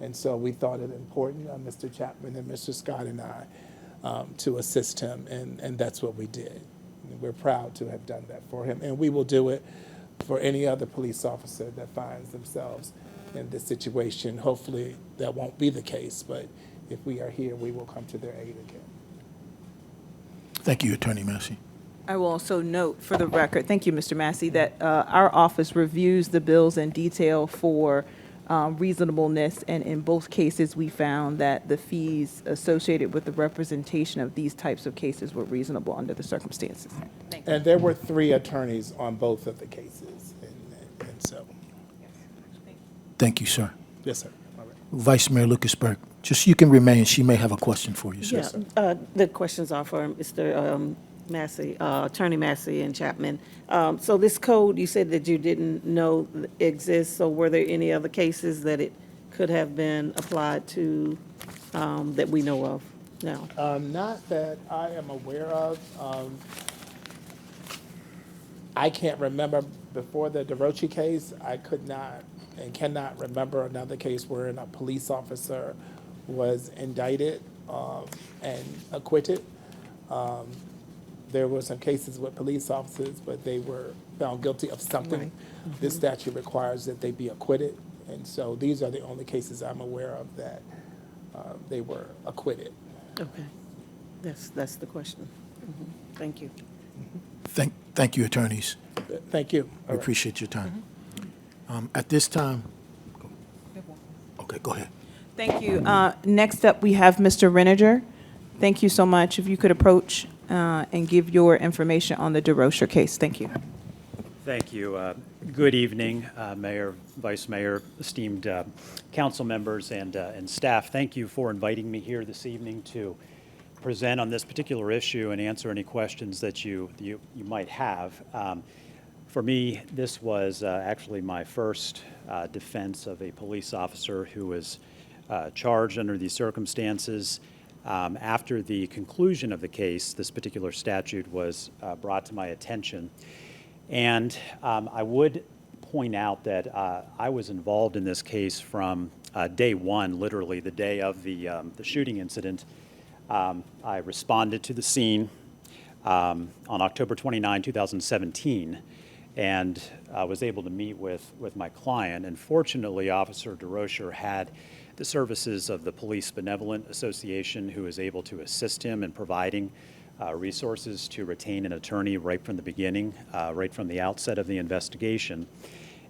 And so we thought it important, Mr. Chapman and Mr. Scott and I, to assist him, and that's what we did. And we're proud to have done that for him, and we will do it for any other police officer that finds themselves in this situation. Hopefully that won't be the case, but if we are here, we will come to their aid again. Thank you, Attorney Massey. I will also note for the record, thank you, Mr. Massey, that our office reviews the bills in detail for reasonableness, and in both cases, we found that the fees associated with the representation of these types of cases were reasonable under the circumstances. Thank you. And there were 3 attorneys on both of the cases, and so, Thank you, sir. yes, sir. All right. Vice Mayor Lucasberg, just you can remain. She may have a question for you, sir. Yeah, the questions are for Mr. Massey, Attorney Massey and Chapman. So this code, you said that you didn't know exists, so were there any other cases that it could have been applied to that we know of now? Not that I am aware of. I can't remember before the DeRoche case. I could not and cannot remember another case wherein a police officer was indicted and acquitted. There were some cases with police officers, but they were found guilty of something. Right. This statute requires that they be acquitted, and so these are the only cases I'm aware of that they were acquitted. Okay, that's the question. Thank you. Thank you, attorneys. Thank you. We All right. appreciate your time. At this time, okay, go ahead. Thank you. Next up, we have Mr. Reninger. Thank you so much. If you could approach and give your information on the DeRocher case. Thank you. Thank you. Good evening, Mayor, Vice Mayor, esteemed council members and staff. Thank you for inviting me here this evening to present on this particular issue and answer any questions that you might have. For me, this was actually my first defense of a police officer who was charged under these circumstances. After the conclusion of the case, this particular statute was brought to my attention. And I would point out that I was involved in this case from day one, literally the day of the shooting incident. I responded to the scene on October 29, 2017, and I was able to meet with my client. And fortunately, Officer DeRocher had the services of the Police Benevolent Association, who was able to assist him in providing resources to retain an attorney right from the beginning, right from the outset of the investigation.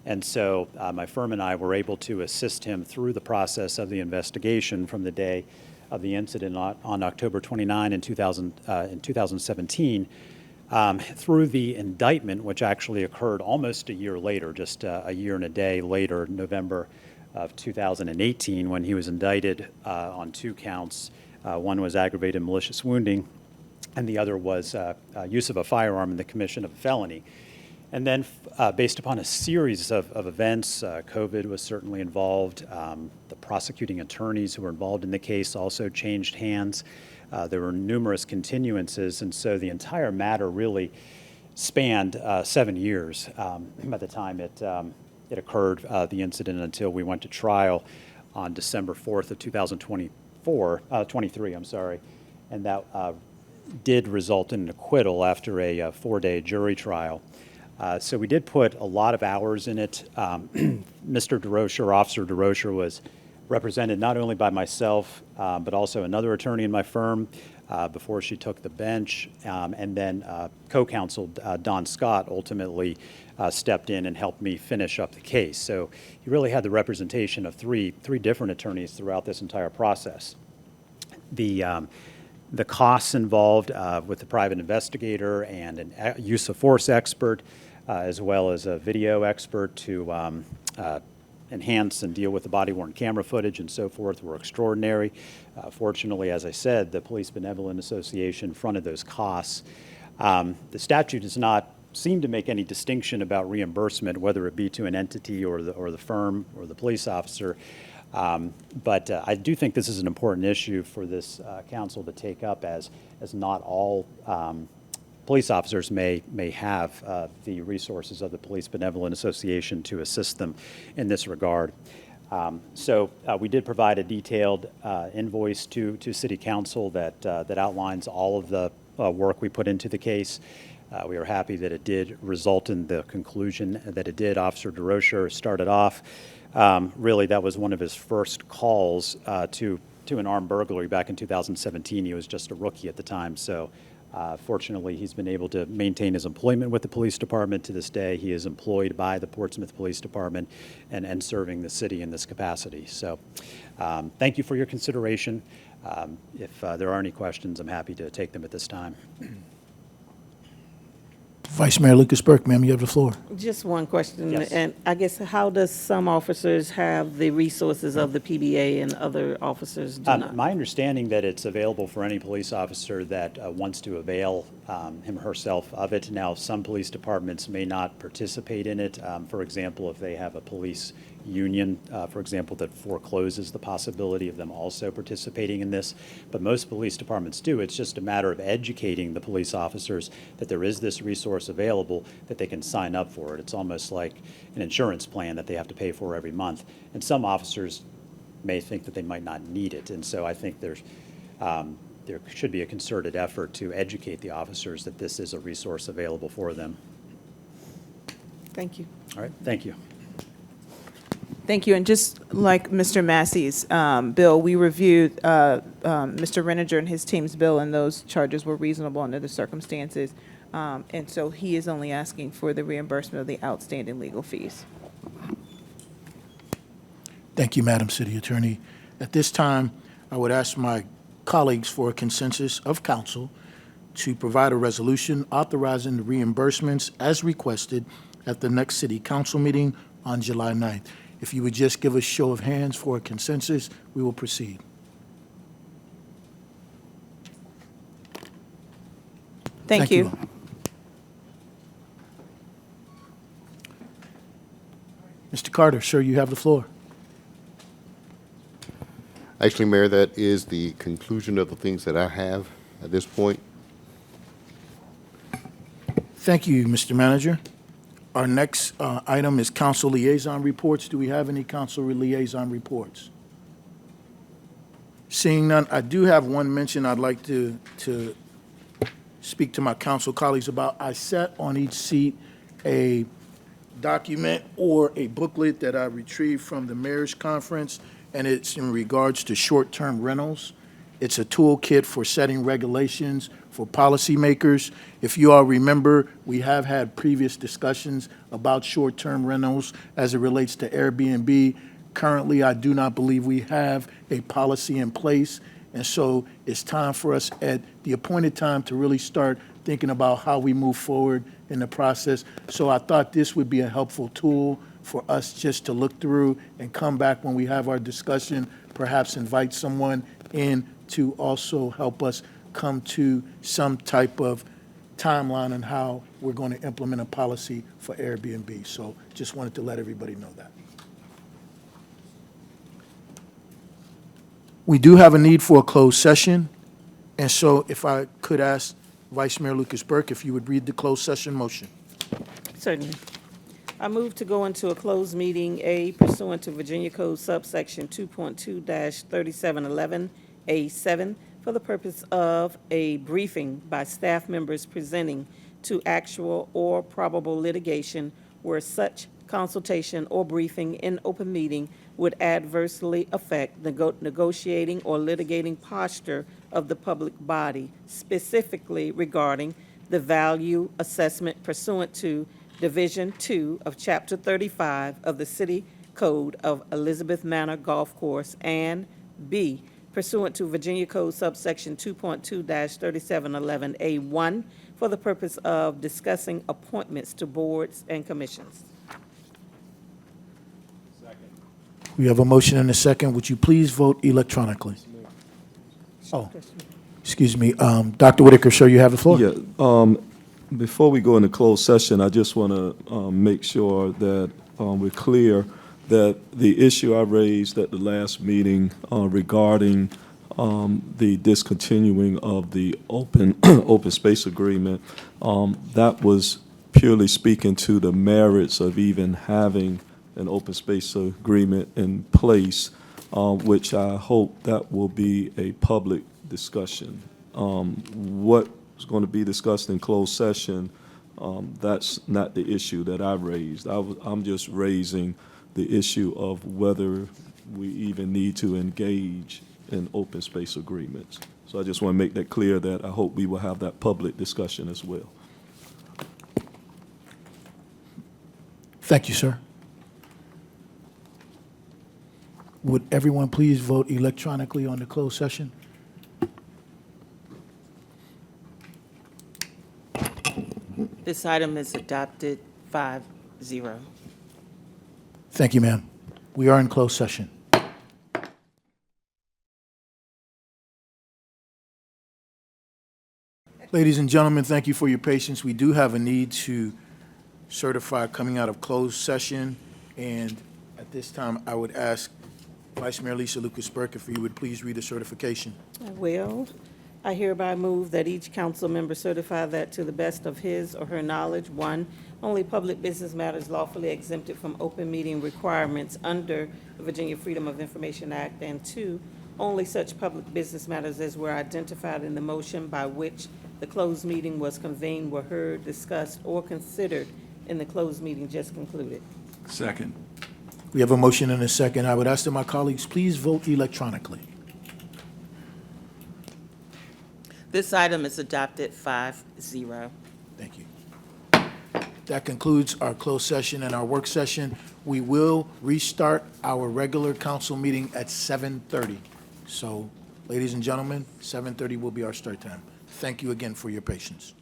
And so my firm and I were able to assist him through the process of the investigation from the day of the incident on October 29 in 2017 through the indictment, which actually occurred almost a year later, just a year and a day later, November of 2018, when he was indicted on 2 counts. One was aggravated malicious wounding, and the other was use of a firearm in the commission of a felony. And then based upon a series of events, COVID was certainly involved. The prosecuting attorneys who were involved in the case also changed hands. There were numerous continuances, and so the entire matter really spanned 7 years by the time it occurred, the incident, until we went to trial on December 4th of 23, I'm sorry, and that did result in an acquittal after a 4-day jury trial. So we did put a lot of hours in it. Mr. DeRocher, Officer DeRocher, was represented not only by myself, but also another attorney in my firm before she took the bench, and then co-counsel Don Scott ultimately stepped in and helped me finish up the case. So he really had the representation of three different attorneys throughout this entire process. The costs involved with the private investigator and a use of force expert, as well as a video expert to enhance and deal with the body-worn camera footage and so forth, were extraordinary. Fortunately, as I said, the Police Benevolent Association fronted those costs. The statute does not seem to make any distinction about reimbursement, whether it be to an entity or the firm or the police officer. But I do think this is an important issue for this council to take up, as not all police officers may have the resources of the Police Benevolent Association to assist them in this regard. So we did provide a detailed invoice to City Council that outlines all of the work we put into the case. We are happy that it did result in the conclusion that it did. Officer DeRocher started off. Really, that was one of his first calls to an armed burglary back in 2017. He was just a rookie at the time. So fortunately, he's been able to maintain his employment with the police department to this day. He is employed by the Portsmouth Police Department and serving the city in this capacity. So thank you for your consideration. If there are any questions, I'm happy to take them at this time. Vice Mayor Lucas Burke, ma'am, you have the floor. Just one question, Yes. and I guess how does some officers have the resources of the PBA and other officers do not? My understanding that it's available for any police officer that wants to avail him or herself of it. Now, some police departments may not participate in it. For example, if they have a police union, for example, that forecloses the possibility of them also participating in this. But most police departments do. It's just a matter of educating the police officers that there is this resource available, that they can sign up for it. It's almost like an insurance plan that they have to pay for every month. And some officers may think that they might not need it. And so I think there should be a concerted effort to educate the officers that this is a resource available for them. Thank you. All right, thank you. Thank you. And just like Mr. Massey's bill, we reviewed Mr. Renninger and his team's bill, and those charges were reasonable under the circumstances. And so he is only asking for the reimbursement of the outstanding legal fees. Thank you, Madam City Attorney. At this time, I would ask my colleagues for a consensus of council to provide a resolution authorizing the reimbursements as requested at the next City Council meeting on July 9th. If you would just give a show of hands for a consensus, we will proceed. Thank you. Mr. Carter, sir, you have the floor. Actually, Mayor, that is the conclusion of the things that I have at this point. Thank you, Mr. Manager. Our next item is council liaison reports. Do we have any council liaison reports? Seeing none, I do have one mention I'd like to speak to my council colleagues about. I set on each seat a document or a booklet that I retrieved from the mayor's conference, and it's in regards to short-term rentals. It's a toolkit for setting regulations for policymakers. If you all remember, we have had previous discussions about short-term rentals as it relates to Airbnb. Currently, I do not believe we have a policy in place, and so it's time for us at the appointed time to really start thinking about how we move forward in the process. So I thought this would be a helpful tool for us just to look through and come back when we have our discussion, perhaps invite someone in to also help us come to some type of timeline on how we're going to implement a policy for Airbnb. So just wanted to let everybody know that. We do have a need for a closed session, And so if I could ask Vice Mayor Lucas Burke if you would read the closed session motion. Certainly. I move to go into a closed meeting, A, pursuant to Virginia Code subsection 2.2-3711A7, for the purpose of a briefing by staff members presenting to actual or probable litigation where such consultation or briefing in open meeting would adversely affect the negotiating or litigating posture of the public body, specifically regarding the value assessment pursuant to Division 2 of Chapter 35 of the City Code of Elizabeth Manor Golf Course, and B, pursuant to Virginia Code subsection 2.2-3711A1 for the purpose of discussing appointments to boards and commissions. We have a motion and a second. Would you please vote electronically? Oh, excuse me. Dr. Whitaker, sir, you have the floor. Yeah, before we go into closed session, I just want to make sure that we're clear that the issue I raised at the last meeting regarding the discontinuing of the open space agreement, that was purely speaking to the merits of even having an open space agreement in place, which I hope that will be a public discussion. What's going to be discussed in closed session, that's not the issue that I raised. I'm just raising the issue of whether we even need to engage in open space agreements. So I just want to make that clear that I hope we will have that public discussion as well. Thank you, sir. Would everyone please vote electronically on the closed session? This item is adopted 5-0. Thank you, ma'am. We are in closed session. Ladies and gentlemen, thank you for your patience. We do have a need to certify coming out of closed session, and at this time, I would ask Vice Mayor Lisa Lucas Burke if you would please read the certification. I will. I hereby move that each council member certify that to the best of his or her knowledge, 1, only public business matters lawfully exempted from open meeting requirements under the Virginia Freedom of Information Act, and 2, only such public business matters as were identified in the motion by which the closed meeting was convened were heard, discussed, or considered in the closed meeting just concluded. Second. We have a motion and a second. I would ask that my colleagues please vote electronically. This item is adopted 5-0. Thank you. That concludes our closed session and our work session. We will restart our regular council meeting at 7:30. So, ladies and gentlemen, 7:30 will be our start time. Thank you again for your patience.